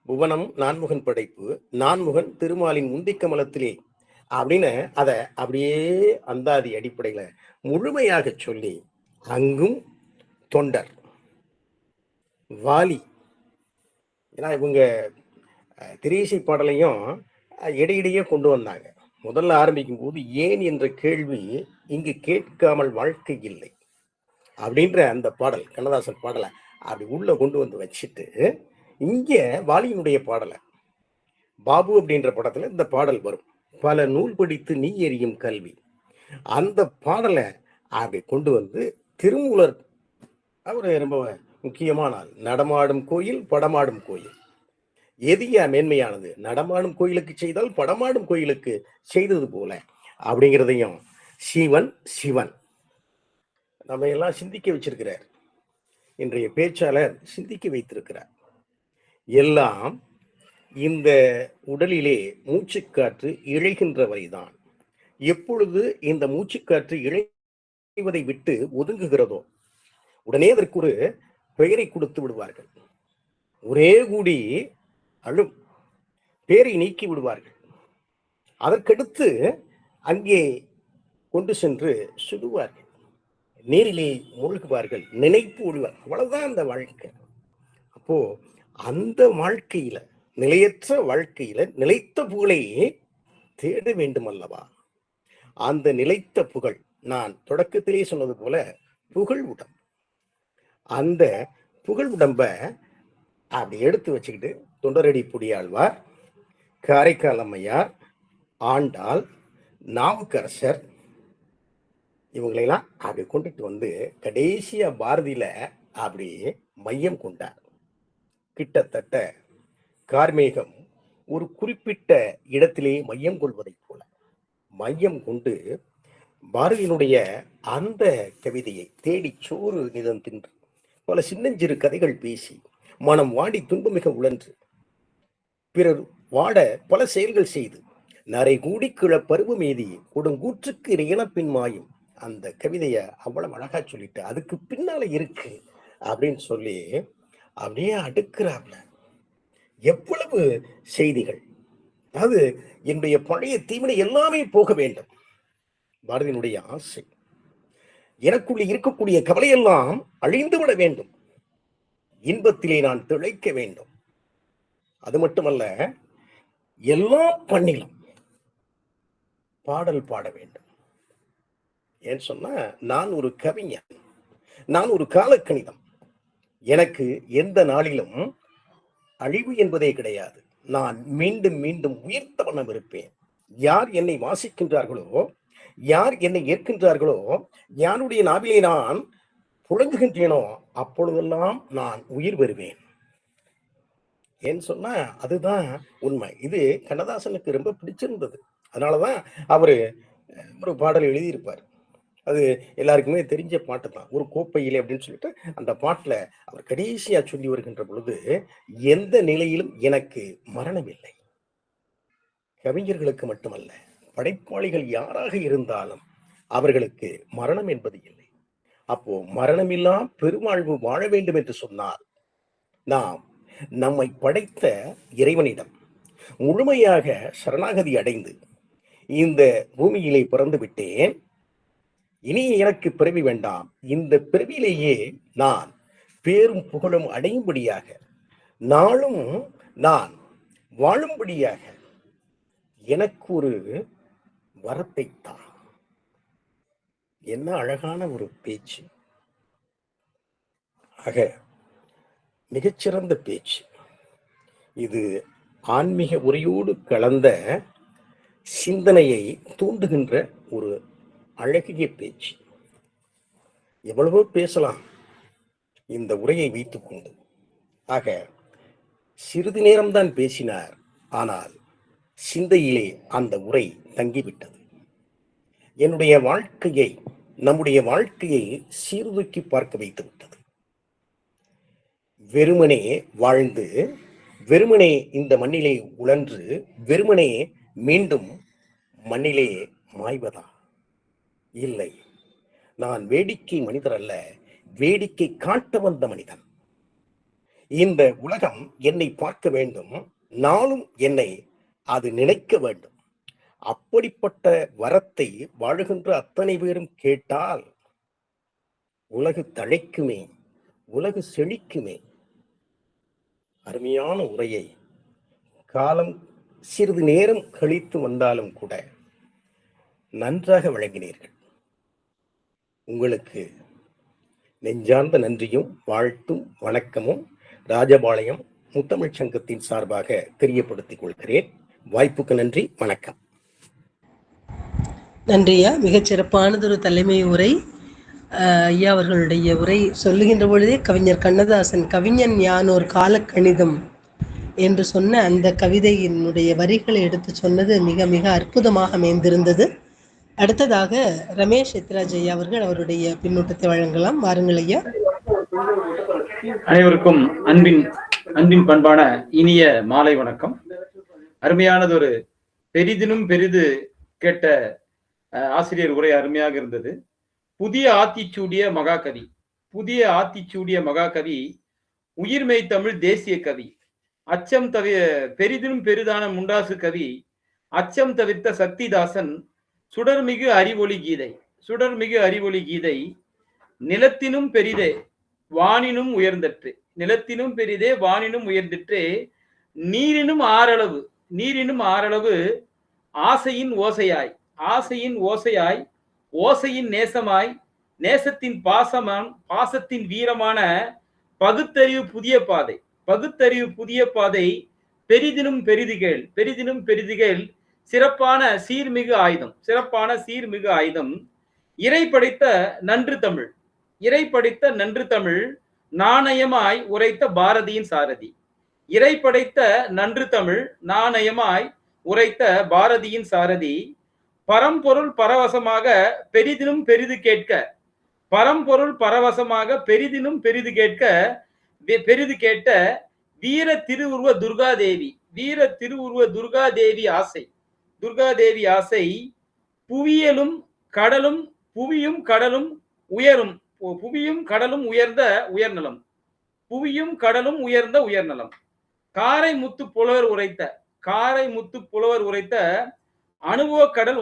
புவனம் நான்முகன் படைப்பு, நான்முகன் திருமாலின் முந்தி கமலத்திலே அப்படின்னு அதை அப்படியே அந்தாதி அடிப்படையில முழுமையாக சொல்லி, அங்கும் தொண்டர் வாலி, ஏன்னா இவங்க திரீசை பாடலையும் இடையிடையே கொண்டு வந்தாங்க. முதல்ல ஆரம்பிக்கும் போது ஏன் என்ற கேள்வி இங்கு கேட்காமல் வாழ்க்கை இல்லை அப்படின்ற அந்த பாடல், கண்ணதாசன் பாடலை அப்படி உள்ள கொண்டு வந்து வச்சுட்டு இங்க வாலியினுடைய பாடலை, பாபு அப்படின்ற படத்துல இந்த பாடல் வரும், பல நூல் படித்து நீ எறியும் கல்வி, அந்த பாடலை அப்படி கொண்டு வந்து திருமூலர் அவர் ரொம்ப முக்கியமான ஆள். நடமாடும் கோயில் படமாடும் கோயில், எதியா மேன்மையானது, நடமாடும் கோயிலுக்கு செய்தால் படமாடும் கோயிலுக்கு செய்தது போல அப்படிங்கிறதையும் சிவன் சிவன் நம்ம எல்லாம் சிந்திக்க வச்சிருக்கிறார். இன்றைய பேச்சாளர் சிந்திக்க வைத்திருக்கிறார். எல்லாம் இந்த உடலிலே மூச்சுக்காற்று இழைகின்ற வரைதான். எப்பொழுது இந்த மூச்சுக்காற்று இழைவதை விட்டு ஒதுங்குகிறதோ உடனே அதற்கு ஒரு பெயரை கொடுத்து விடுவார்கள். ஒரே கூடி அழும், பேரை நீக்கி விடுவார்கள். அதற்கடுத்து அங்கே கொண்டு சென்று சுடுவார்கள், நீரிலே மூழ்குவார்கள், நினைப்பு ஒழிவார். அவ்வளவுதான் அந்த வாழ்க்கை. அப்போ அந்த வாழ்க்கையில, நிலையற்ற வாழ்க்கையில நிலைத்த புகழை தேட வேண்டும் அல்லவா? அந்த நிலைத்த புகழ், நான் தொடக்கத்திலே சொன்னது போல புகழ் உடம்பு. அந்த புகழ் உடம்ப அப்படி எடுத்து வச்சுக்கிட்டு தொண்டரடி புடியாழ்வார், காரைக்கால் அம்மையார், ஆண்டாள், நாவுக்கரசர் இவங்களெல்லாம் அப்படி கொண்டுட்டு வந்து கடைசியா பாரதியில அப்படி மையம் கொண்டார். கிட்டத்தட்ட கார்மேகம் ஒரு குறிப்பிட்ட இடத்திலே மையம் கொள்வதைப் போல மையம் கொண்டு பாரதியினுடைய அந்த கவிதையை தேடி சோறு நிதம் தின்று பல சின்னஞ்சிறு கதைகள் பேசி மனம் வாடி துன்பமிக உழன்று பிறர் வாட பல செயல்கள் செய்து நரை கூடி கிழ பருவமேதி கொடுங்கூற்றுக்கு இறையன பின்மாயும் அந்த கவிதைய அவ்வளவு அழகா சொல்லிட்டு அதுக்கு பின்னால இருக்கு அப்படின்னு சொல்லி அப்படியே அடுக்கிறாப்ல. எவ்வளவு செய்திகள்! அதாவது என்னுடைய பழைய தீவினை எல்லாமே போக வேண்டும், பாரதியினுடைய ஆசை. எனக்குள்ள இருக்கக்கூடிய கவலையெல்லாம் அழிந்து விட வேண்டும், இன்பத்திலே நான் திளைக்க வேண்டும். அது மட்டுமல்ல, எல்லா பண்ணிலும் பாடல் பாட வேண்டும். ஏன்னு சொன்னா, நான் ஒரு கவிஞன், நான் ஒரு காலக்கணிதம். எனக்கு எந்த நாளிலும் அழிவு என்பதே கிடையாது. நான் மீண்டும் மீண்டும் உயர்த்த வண்ணம் இருப்பேன். யார் என்னை வாசிக்கின்றார்களோ, யார் என்னை ஏற்கின்றார்களோ, யாருடைய நாவிலே நான் புழங்குகின்றேனோ அப்பொழுதெல்லாம் நான் உயிர் பெறுவேன். ஏன்னு சொன்னா அதுதான் உண்மை. இது கண்ணதாசனுக்கு ரொம்ப பிடிச்சிருந்தது. அதனாலதான் அவரு ஒரு பாடல் எழுதியிருப்பார். அது எல்லாருக்குமே தெரிஞ்ச பாட்டு தான், ஒரு கோப்பையிலே அப்படின்னு சொல்லிட்டு அந்த பாட்டுல அவர் கடைசியா சொல்லி வருகின்ற பொழுது, எந்த நிலையிலும் எனக்கு மரணம் இல்லை. கவிஞர்களுக்கு மட்டுமல்ல, படைப்பாளிகள் யாராக இருந்தாலும் அவர்களுக்கு மரணம் என்பது இல்லை. அப்போ மரணமில்லா பெருவாழ்வு வாழ வேண்டும் என்று சொன்னால், நாம் நம்மை படைத்த இறைவனிடம் முழுமையாக சரணாகதி அடைந்து இந்த பூமியிலே பிறந்து விட்டேன், இனி எனக்கு பிறவி வேண்டாம், இந்த பிறவியிலேயே நான் பேரும் புகழும் அடையும்படியாக, நாளும் நான் வாழும்படியாக எனக்கு ஒரு வரத்தை தான். என்ன அழகான ஒரு பேச்சு! ஆக மிகச்சிறந்த பேச்சு இது. ஆன்மீக உரையோடு கலந்த சிந்தனையை தூண்டுகின்ற ஒரு அழகிய பேச்சு. எவ்வளவோ பேசலாம் இந்த உரையை வைத்துக் கொண்டு. ஆக சிறிது நேரம்தான் பேசினார், ஆனால் சிந்தையிலே அந்த உரை தங்கிவிட்டது. என்னுடைய வாழ்க்கையை, நம்முடைய வாழ்க்கையை சீர்தூக்கி பார்க்க வைத்து விட்டது. வெறுமனே வாழ்ந்து, வெறுமனே இந்த மண்ணிலே உழன்று, வெறுமனே மீண்டும் மண்ணிலே மாய்வதா? இல்லை, நான் வேடிக்கை மனிதர் அல்ல, வேடிக்கை காட்ட வந்த மனிதன். இந்த உலகம் என்னை பார்க்க வேண்டும், நாளும் என்னை அது நினைக்க வேண்டும். அப்படிப்பட்ட வரத்தை வாழுகின்ற அத்தனை பேரும் கேட்டால் உலகு தழைக்குமே, உலகு செழிக்குமே. அருமையான உரையை காலம் சிறிது நேரம் கழித்து வந்தாலும் கூட நன்றாக வழங்கினீர்கள். உங்களுக்கு நெஞ்சார்ந்த நன்றியும் வாழ்த்தும் வணக்கமும் ராஜபாளையம் முத்தமிழ் சங்கத்தின் சார்பாக தெரியப்படுத்திக் கொள்கிறேன். வாய்ப்புக்கு நன்றி, வணக்கம். நன்றியா, மிகச்சிறப்பானதொரு தலைமை உரை. ஐயா அவர்களுடைய உரை சொல்லுகின்ற பொழுதே கவிஞர் கண்ணதாசன் கவிஞன் யான் ஒரு காலக்கணிதம் என்று சொன்ன அந்த கவிதையினுடைய வரிகளை எடுத்து சொன்னது மிக மிக அற்புதமாக அமைந்திருந்தது. அடுத்ததாக ரமேஷ் எத்ராஜ் ஐயா அவர்கள் அவருடைய பின்னூட்டத்தை வழங்கலாம். வாருங்கள் ஐயா. அனைவருக்கும் அன்பின் பண்பான இனிய மாலை வணக்கம். அருமையானதொரு பெரிதினும் பெரிது கேட்ட ஆசிரியர் உரை அருமையாக இருந்தது. புதிய ஆத்திச்சூடிய மகாகவி, உயிர்மெய் தமிழ் தேசிய கவி, அச்சம் பெரிதினும் பெரிதான முண்டாசு கவி, அச்சம் தவிர்த்த சக்திதாசன், சுடர்மிகு அறிவொளி கீதை, நிலத்தினும் பெரிதே வானினும் உயர்ந்தற்று. நிலத்தினும் பெரிதே வானினும் உயர்ந்திற்றே. நீரினும் ஆறளவு ஆசையின் ஓசையாய், ஓசையின் நேசமாய், நேசத்தின் பாசத்தின் வீரமான பகுத்தறிவு புதிய பாதை பெரிதினும் பெரிதுகேள் சிறப்பான சீர்மிகு ஆயுதம் இறை படைத்த நன்று தமிழ் நாணயமாய் உரைத்த பாரதியின் சாரதி. இறை படைத்த நன்று தமிழ் நாணயமாய் உரைத்த பாரதியின் சாரதி. பரம்பொருள் பரவசமாக பெரிதினும் பெரிது கேட்க வீர திருவுருவ துர்காதேவி ஆசை புவியும் கடலும் உயர்ந்த உயர்நலம். காரை முத்து புலவர் உரைத்த அனுபவக்கடல்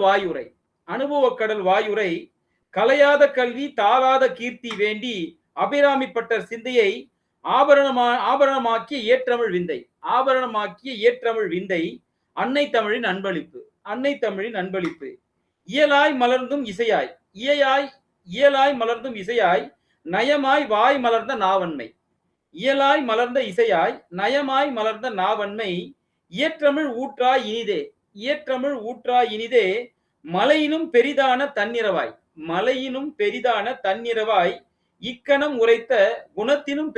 வாயுரை கலையாத கல்வி தாளாத கீர்த்தி வேண்டி அபிராமிப்பட்டர் சிந்தையை ஆபரணமாக்கிய ஏற்றமிழ் விந்தை அன்னை தமிழின் அன்பளிப்பு. இயலாய் மலர்ந்தும் இசையாய் நயமாய் வாய் மலர்ந்த நாவன்மை இயற்றமிழ் ஊற்றாய் இனிதே மலையினும் பெரிதான தன்னிறவாய் இக்கணம் உரைத்த குணத்தினும்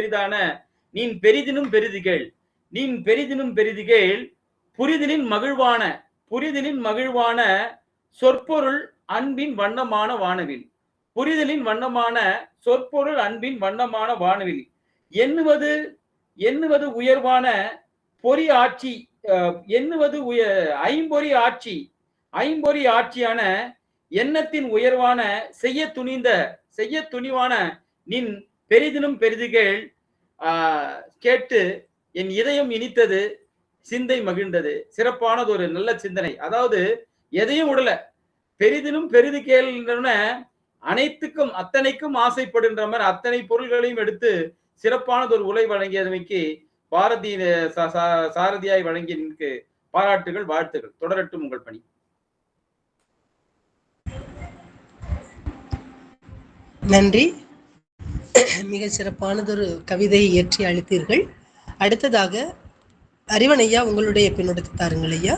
பெரிதான நீன் பெரிதினும் பெரிதுகேள் புரிதலின் மகிழ்வான சொற்பொருள் அன்பின் வண்ணமான வானவில் எண்ணுவது உயர்வான பொறி ஆட்சி ஐம்பொறி ஆட்சியான எண்ணத்தின் உயர்வான செய்ய துணிவான நின் பெரிதினும் பெரிதுகேள் கேட்டு என் இதயம் இனித்தது, சிந்தை மகிழ்ந்தது. சிறப்பானது ஒரு நல்ல சிந்தனை. அதாவது எதையும் விடல, பெரிதினும் பெரிது கேள்ன்ற அனைத்துக்கும் அத்தனைக்கும் ஆசைப்படுகின்ற மாதிரி அத்தனை பொருள்களையும் எடுத்து சிறப்பானது ஒரு உரை வழங்கியமைக்கு பாரதி சாரதியாய் வழங்கிய பாராட்டுகள், வாழ்த்துகள். தொடரட்டும் உங்கள் பணி. நன்றி. மிக சிறப்பானதொரு கவிதையை இயற்றி அளித்தீர்கள். அடுத்ததாக அறிவன் ஐயா, உங்களுடைய பின்னோட்டத்தை தாருங்கள் ஐயா.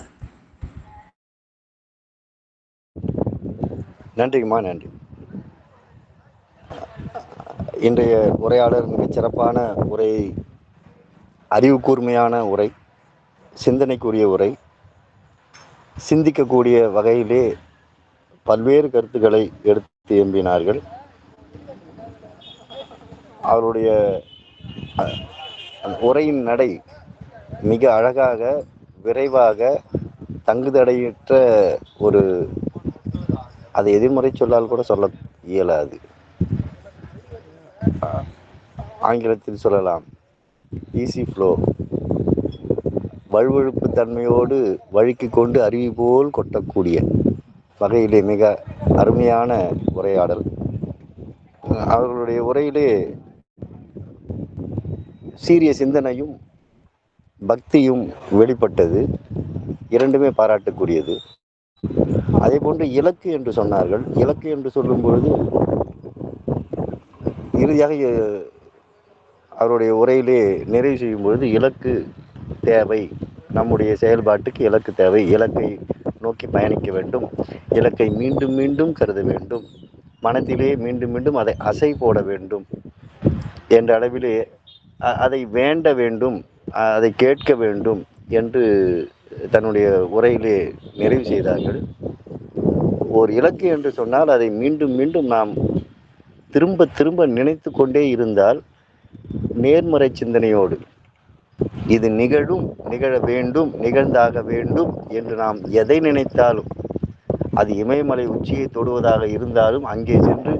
நன்றிங்கம்மா, நன்றி. இன்றைய உரையாளர் மிகச் சிறப்பான உரை, அறிவு கூர்மையான உரை, சிந்தனைக்குரிய உரை, சிந்திக்கக்கூடிய வகையிலே பல்வேறு கருத்துக்களை எடுத்து எம்பினார்கள். அவருடைய உரையின் நடை மிக அழகாக, விரைவாக, தங்குதடையற்ற ஒரு, அதை எதிர்மறை சொல்லால் கூட சொல்ல இயலாது. ஆங்கிலத்தில் சொல்லலாம் ஈஸி ஃப்ளோ, வழுவழுப்பு தன்மையோடு வழுக்கி கொண்டு அருவி போல் கொட்டக்கூடிய வகையிலே மிக அருமையான உரையாடல். அவர்களுடைய உரையிலே சீரிய சிந்தனையும் பக்தியும் வெளிப்பட்டது. இரண்டுமே பாராட்டக்கூடியது. அதே போன்று இலக்கு என்று சொன்னார்கள். இலக்கு என்று சொல்லும் பொழுது இறுதியாக அவருடைய உரையிலே நிறைவு செய்யும் பொழுது இலக்கு தேவை, நம்முடைய செயல்பாட்டுக்கு இலக்கு தேவை, இலக்கை நோக்கி பயணிக்க வேண்டும், இலக்கை மீண்டும் மீண்டும் கருத வேண்டும், மனத்திலே மீண்டும் மீண்டும் அதை அசை போட வேண்டும் என்ற அளவிலே அதை வேண்ட வேண்டும், அதை கேட்க வேண்டும் என்று தன்னுடைய உரையிலே நிறைவு செய்தார்கள். ஒரு இலக்கு என்று சொன்னால் அதை மீண்டும் மீண்டும் நாம் திரும்ப திரும்ப நினைத்து கொண்டே இருந்தால், நேர்மறை சிந்தனையோடு இது நிகழும், நிகழ வேண்டும், நிகழ்ந்தாக வேண்டும் என்று நாம் எதை நினைத்தாலும், அது இமயமலை உச்சியை தொடுவதாக இருந்தாலும், அங்கே சென்று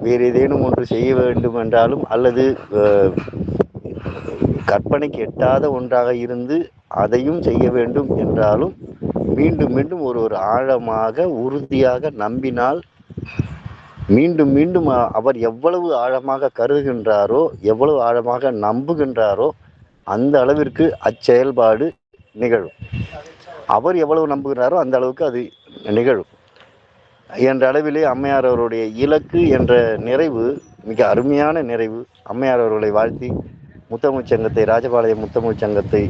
வேறு ஏதேனும் ஒன்று செய்ய வேண்டும் என்றாலும், அல்லது கற்பனைக்கு எட்டாத ஒன்றாக இருந்து அதையும் செய்ய வேண்டும் என்றாலும், மீண்டும் மீண்டும் ஒரு ஆழமாக உறுதியாக நம்பினால் மீண்டும் மீண்டும் அவர் எவ்வளவு ஆழமாக கருதுகின்றாரோ, எவ்வளவு ஆழமாக நம்புகின்றாரோ அந்த அளவிற்கு அச்செயல்பாடு நிகழும். அவர் எவ்வளவு நம்புகிறாரோ அந்த அளவுக்கு அது நிகழும் என்ற அளவிலே அம்மையார் அவருடைய இலக்கு என்ற நிறைவு மிக அருமையான நிறைவு. அம்மையார் அவர்களை வாழ்த்தி முத்தமிழ்ச் சங்கத்தை, ராஜபாளையம் முத்தமிழ்ச் சங்கத்தை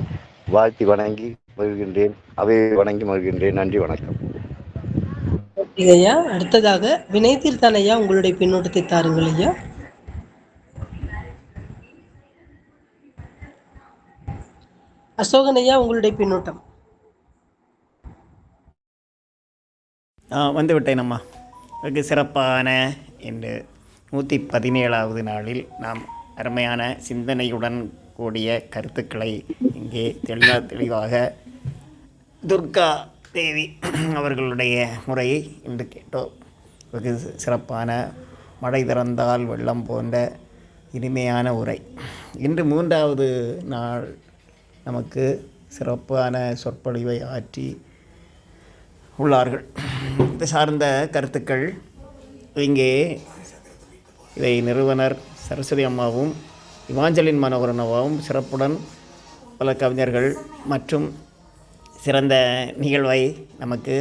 வாழ்த்தி வணங்கி மகிழ்கின்றேன். அவையை வணங்கி மகிழ்கின்றேன். நன்றி, வணக்கம். ஐயா, அடுத்ததாக வினய் தீர்த்தான் ஐயா, உங்களுடைய பின்னோட்டத்தை தாருங்கள் ஐயா. அசோகன் ஐயா, உங்களுடைய பின்னோட்டம். வந்துவிட்டேன் அம்மா. வெகு சிறப்பான இந்த 117வது நாளில் நாம் அருமையான சிந்தனையுடன் கூடிய கருத்துக்களை இங்கே தெளிவாக துர்கா தேவி அவர்களுடைய முறையை இன்று கேட்டோம். வெகு சிறப்பான மழை திறந்தால் வெள்ளம் போன்ற இனிமையான உரை. இன்று 3வது நாள் நமக்கு சிறப்பான சொற்பொழிவை ஆற்றி உள்ளார்கள். இது சார்ந்த கருத்துக்கள் இங்கே இதை நிறுவனர் சரஸ்வதி அம்மாவும் இவாஞ்சலின் மனோகரனவாவும் சிறப்புடன் பல கவிஞர்கள் மற்றும் சிறந்த நிகழ்வை நமக்கு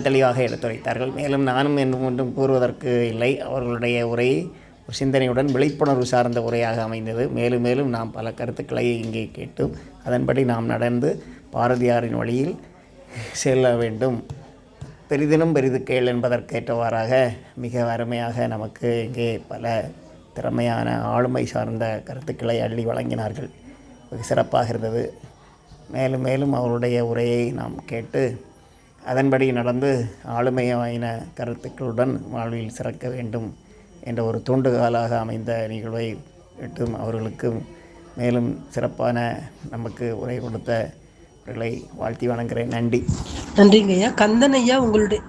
தெளிவாக எடுத்துரைத்தார்கள். மேலும் நானும் ஒன்றும் கூறுவதற்கு இல்லை. அவர்களுடைய உரை ஒரு சிந்தனையுடன் விழிப்புணர்வு சார்ந்த உரையாக அமைந்தது. மேலும் மேலும் நாம் பல கருத்துக்களை இங்கே கேட்டும் அதன்படி நாம் நடந்து பாரதியாரின் வழியில் செல்ல வேண்டும். பெரிதினும் பெரிது கேள் என்பதற்கேற்றவாறாக மிக அருமையாக நமக்கு இங்கே பல திறமையான ஆளுமை சார்ந்த கருத்துக்களை அள்ளி வழங்கினார்கள். சிறப்பாக இருந்தது. மேலும் மேலும் அவருடைய உரையை நாம் கேட்டு அதன்படி நடந்து ஆளுமையான கருத்துக்களுடன் வாழ்வில் சிறக்க வேண்டும் என்ற ஒரு தூண்டுகாலாக அமைந்த நிகழ்வை விட்டும் அவர்களுக்கு மேலும் சிறப்பான நமக்கு உரை கொடுத்த அவர்களை வாழ்த்தி வணங்குகிறேன். நன்றி. நன்றிங்க ஐயா. கந்தன் ஐயா, உங்களுடைய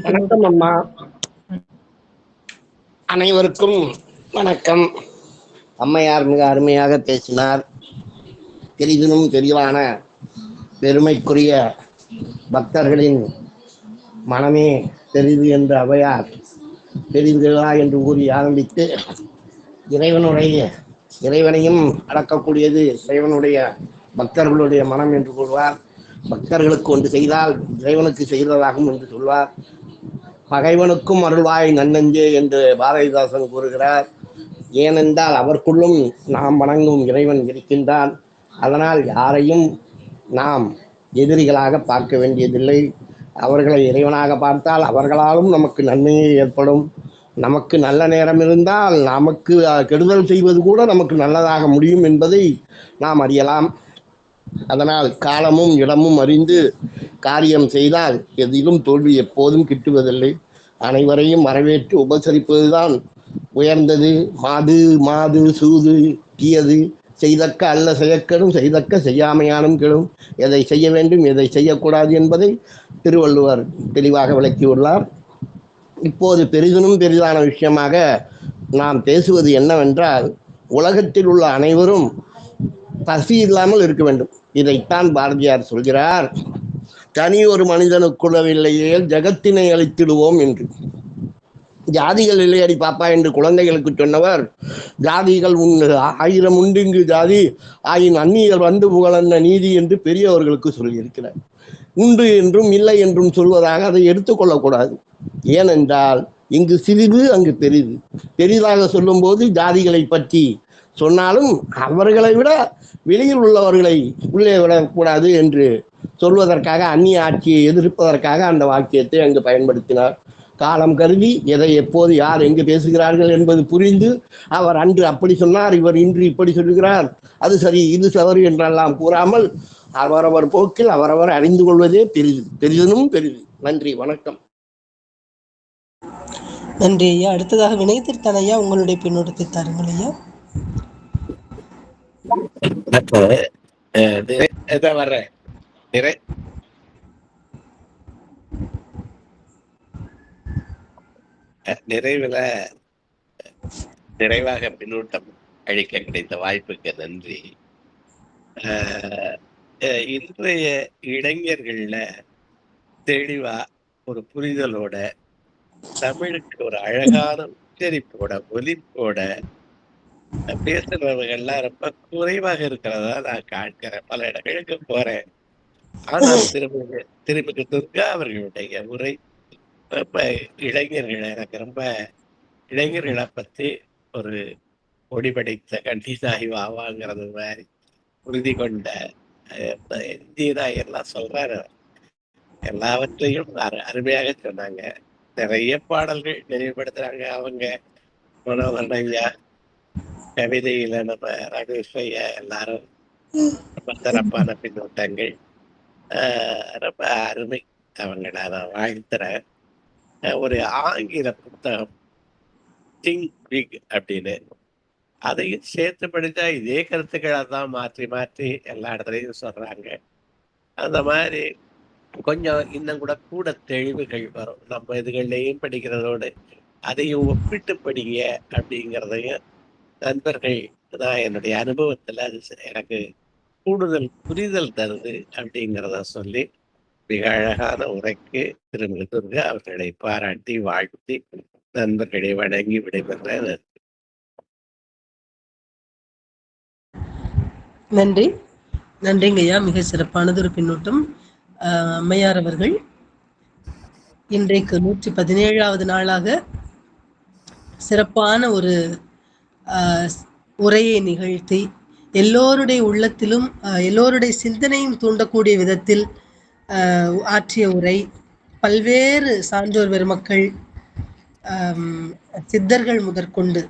வணக்கம் அம்மா. அனைவருக்கும் வணக்கம். அம்மையார் மிக அருமையாக பேசினார். பெரிதினும் தெளிவான பெருமைக்குரிய பக்தர்களின் மனமே பெரிது என்று அவையார் பெரிதுகளா என்று கூறி ஆரம்பித்து இறைவனையும் அடக்கக்கூடியது இறைவனுடைய பக்தர்களுடைய மனம் என்று கூறுவார். பக்தர்களுக்கு ஒன்று செய்தால் இறைவனுக்கு செய்ததாகும் என்று சொல்வார். பகைவனுக்கும் அருள்வாய் நன்னஞ்சே என்று பாரதிதாசன் கூறுகிறார். ஏனென்றால் அவருக்குள்ளும் நாம் வணங்கும் இறைவன் இருக்கின்றான். அதனால் யாரையும் நாம் எதிரிகளாக பார்க்க வேண்டியதில்லை. அவர்களை இறைவனாக பார்த்தால் அவர்களாலும் நமக்கு நன்மையே ஏற்படும். நமக்கு நல்ல நேரம் இருந்தால் நமக்கு கெடுதல் செய்வது கூட நமக்கு நல்லதாக முடியும் என்பதை நாம் அறியலாம். அதனால் காலமும் இடமும் அறிந்து காரியம் செய்தால் எதிலும் தோல்வி எப்போதும் கிட்டுவதில்லை. அனைவரையும் வரவேற்று உபசரிப்பதுதான் உயர்ந்தது. மாது சூது தீயது, செய்தக்க அல்ல செயற்கடும், செய்தக்க செய்யாமையானும் கெடும். எதை செய்ய வேண்டும் எதை செய்யக்கூடாது என்பதை திருவள்ளுவர் தெளிவாக விளக்கியுள்ளார். இப்போது பெரிதினும் பெரிதான விஷயமாக நாம் பேசுவது என்னவென்றால், உலகத்தில் உள்ள அனைவரும் பசி இல்லாமல் இருக்க வேண்டும். இதைத்தான் பாரதியார் சொல்கிறார். தனி ஒரு மனிதனுக்குள்ளவில்லையே ஜகத்தினை அழித்திடுவோம் என்று. ஜாதிகள் இல்லையடி பாப்பா என்று குழந்தைகளுக்கு சொன்னவர், ஜாதிகள் 1000 உண்டு இங்கு ஜாதி ஆயின் அந்நியர் வந்து புகழன்ன நீதி என்று பெரியவர்களுக்கு சொல்லியிருக்கிறார். உண்டு என்றும் இல்லை என்றும் சொல்வதாக அதை எடுத்துக்கொள்ளக்கூடாது. ஏனென்றால் இங்கு சிறிது அங்கு பெரிது. பெரிதாக சொல்லும் போது ஜாதிகளை பற்றி சொன்னாலும் அவர்களை விட வெளியில் உள்ளவர்களை உள்ளே விடக்கூடாது என்று சொல்வதற்காக, அந்நிய ஆட்சியை எதிர்ப்பதற்காக அந்த வாக்கியத்தை அங்கு பயன்படுத்தினார். காலம் கருதி எதை எப்போது யார் எங்கு பேசுகிறார்கள் என்பது புரிந்து அவர் அன்று அப்படி சொன்னார், இவர் இன்று இப்படி சொல்லுகிறார், அது சரி இது தவறு என்றெல்லாம் கூறாமல் அவரவர் போக்கில் அவரவர் அறிந்து கொள்வதே பெரிது. பெரிதும் பெரிது. நன்றி, வணக்கம். நன்றி ஐயா. அடுத்ததாக வினய் தீர்த்தான் ஐயா, உங்களுடைய பின்னோட்டத்தை தாருங்கள் ஐயா. நிறைவாக பின்னூட்டம் அளிக்க கிடைத்த வாய்ப்புக்கு நன்றி. இன்றைய இளைஞர்கள்ல தெளிவா ஒரு புரிதலோட தமிழுக்கு ஒரு அழகான உச்சரிப்போட ஒலிப்போட பேசுறவங்கெல்லாம் ரொம்ப குறைவாக இருக்கிறதா நான் காண்கிறேன். பல இடங்களுக்கு போறேன். ஆனால் திருமிகு துர்கா அவர்களுடைய உரை ரொம்ப இளைஞர்களை பத்தி ஒரு ஒளிபடைத்த கண்டிதாகி வாவாங்கிறது மாதிரி உறுதி கொண்ட எல்லாம் சொல்றாரு. எல்லாவற்றையும் அருமையாக சொன்னாங்க. நிறைய பாடல்கள் நினைவுபடுத்துறாங்க. அவங்க மனோகரன் ஐயா கவிதையில நம்ம ரமேஷ் ஐயா எல்லாரும் ரொம்ப சிறப்பான பின்னூட்டங்கள். ரொம்ப அருமை. அவங்கள நான் வாழ்த்துறேன். ஒரு ஆங்கில புத்தகம் திங்க் பிக் அப்படின்னு, அதையும் சேர்த்து படித்தா இதே கருத்துக்களை தான் மாற்றி மாற்றி எல்லா இடத்துலையும் சொல்றாங்க. அந்த மாதிரி கொஞ்சம் இன்னும் கூட தெளிவுகள் வரும். நம்ம இதுகள்லையும் படிக்கிறதோடு அதையும் ஒப்பிட்டு படிங்க அப்படிங்கிறதையும் நண்பர்கள் தான் என்னுடைய அனுபவத்தில் அது எனக்கு கூடுதல் புரிதல் தருது அப்படிங்கிறத சொல்லி மிக அழகான உரைக்கு திருமிகு துர்கா அவர்களை பாராட்டி வாழ்த்தி நண்பர்களை வணங்கி விடைபெற்றேன். நன்றி. நன்றிங்கய்யா. மிக சிறப்பானதொரு பின்னூட்டம். அம்மையார் அவர்கள் இன்றைக்கு 117வது நாளாக சிறப்பான ஒரு உரையை நிகழ்த்தி எல்லோருடைய உள்ளத்திலும் எல்லோருடைய சிந்தனையும் தூண்டக்கூடிய விதத்தில் ஆற்றிய உரை. பல்வேறு சான்றோர் பெருமக்கள், சித்தர்கள் முதற்கொண்டு,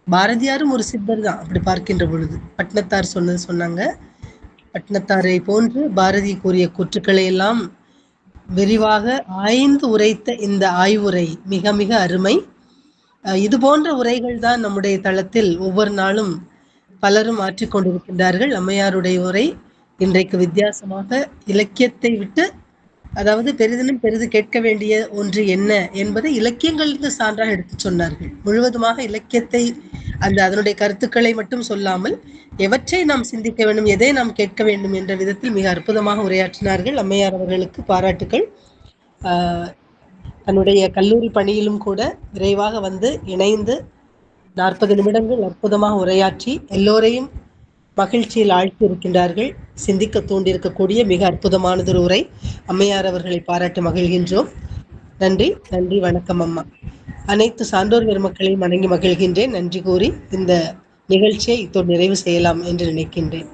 பாரதியாரும் ஒரு சித்தர் தான் அப்படி பார்க்கின்ற பொழுது. பட்டினத்தார் சொன்னாங்க, பட்டினத்தாரை போன்று பாரதி கூறிய கூற்றுக்களை எல்லாம் விரிவாக ஆய்ந்து உரைத்த இந்த ஆய்வுரை மிக மிக அருமை. இது போன்ற உரைகள் தான் நம்முடைய தளத்தில் ஒவ்வொரு நாளும் பலரும் ஆற்றிக்கொண்டிருக்கின்றார்கள். அம்மையாருடைய உரை இன்றைக்கு வித்தியாசமாக இலக்கியத்தை விட்டு, அதாவது பெரிதினும் பெரிது கேட்க வேண்டிய ஒன்று என்ன என்பதை இலக்கியங்களுக்கு சான்றாக எடுத்து சொன்னார்கள். முழுவதுமாக இலக்கியத்தை அதனுடைய கருத்துக்களை மட்டும் சொல்லாமல் எவற்றை நாம் சிந்திக்க வேண்டும், எதை நாம் கேட்க வேண்டும் என்ற விதத்தில் மிக அற்புதமாக உரையாற்றினார்கள். அம்மையார் அவர்களுக்கு பாராட்டுக்கள். தன்னுடைய கல்லூரி பணியிலும் கூட விரைவாக வந்து இணைந்து 40 நிமிடங்கள் அற்புதமாக உரையாற்றி எல்லோரையும் மகிழ்ச்சியில் ஆழ்த்தி இருக்கின்றார்கள். சிந்திக்க தூண்டியிருக்கக்கூடிய மிக அற்புதமானதொரு உரை. அம்மையார் அவர்களை பாராட்டி மகிழ்கின்றோம். நன்றி. நன்றி. வணக்கம் அம்மா. அனைத்து சான்றோர் பெருமக்களையும் வணங்கி மகிழ்கின்றேன். நன்றி கூறி இந்த நிகழ்ச்சியை இத்தோடு நிறைவு செய்யலாம் என்று நினைக்கின்றேன்.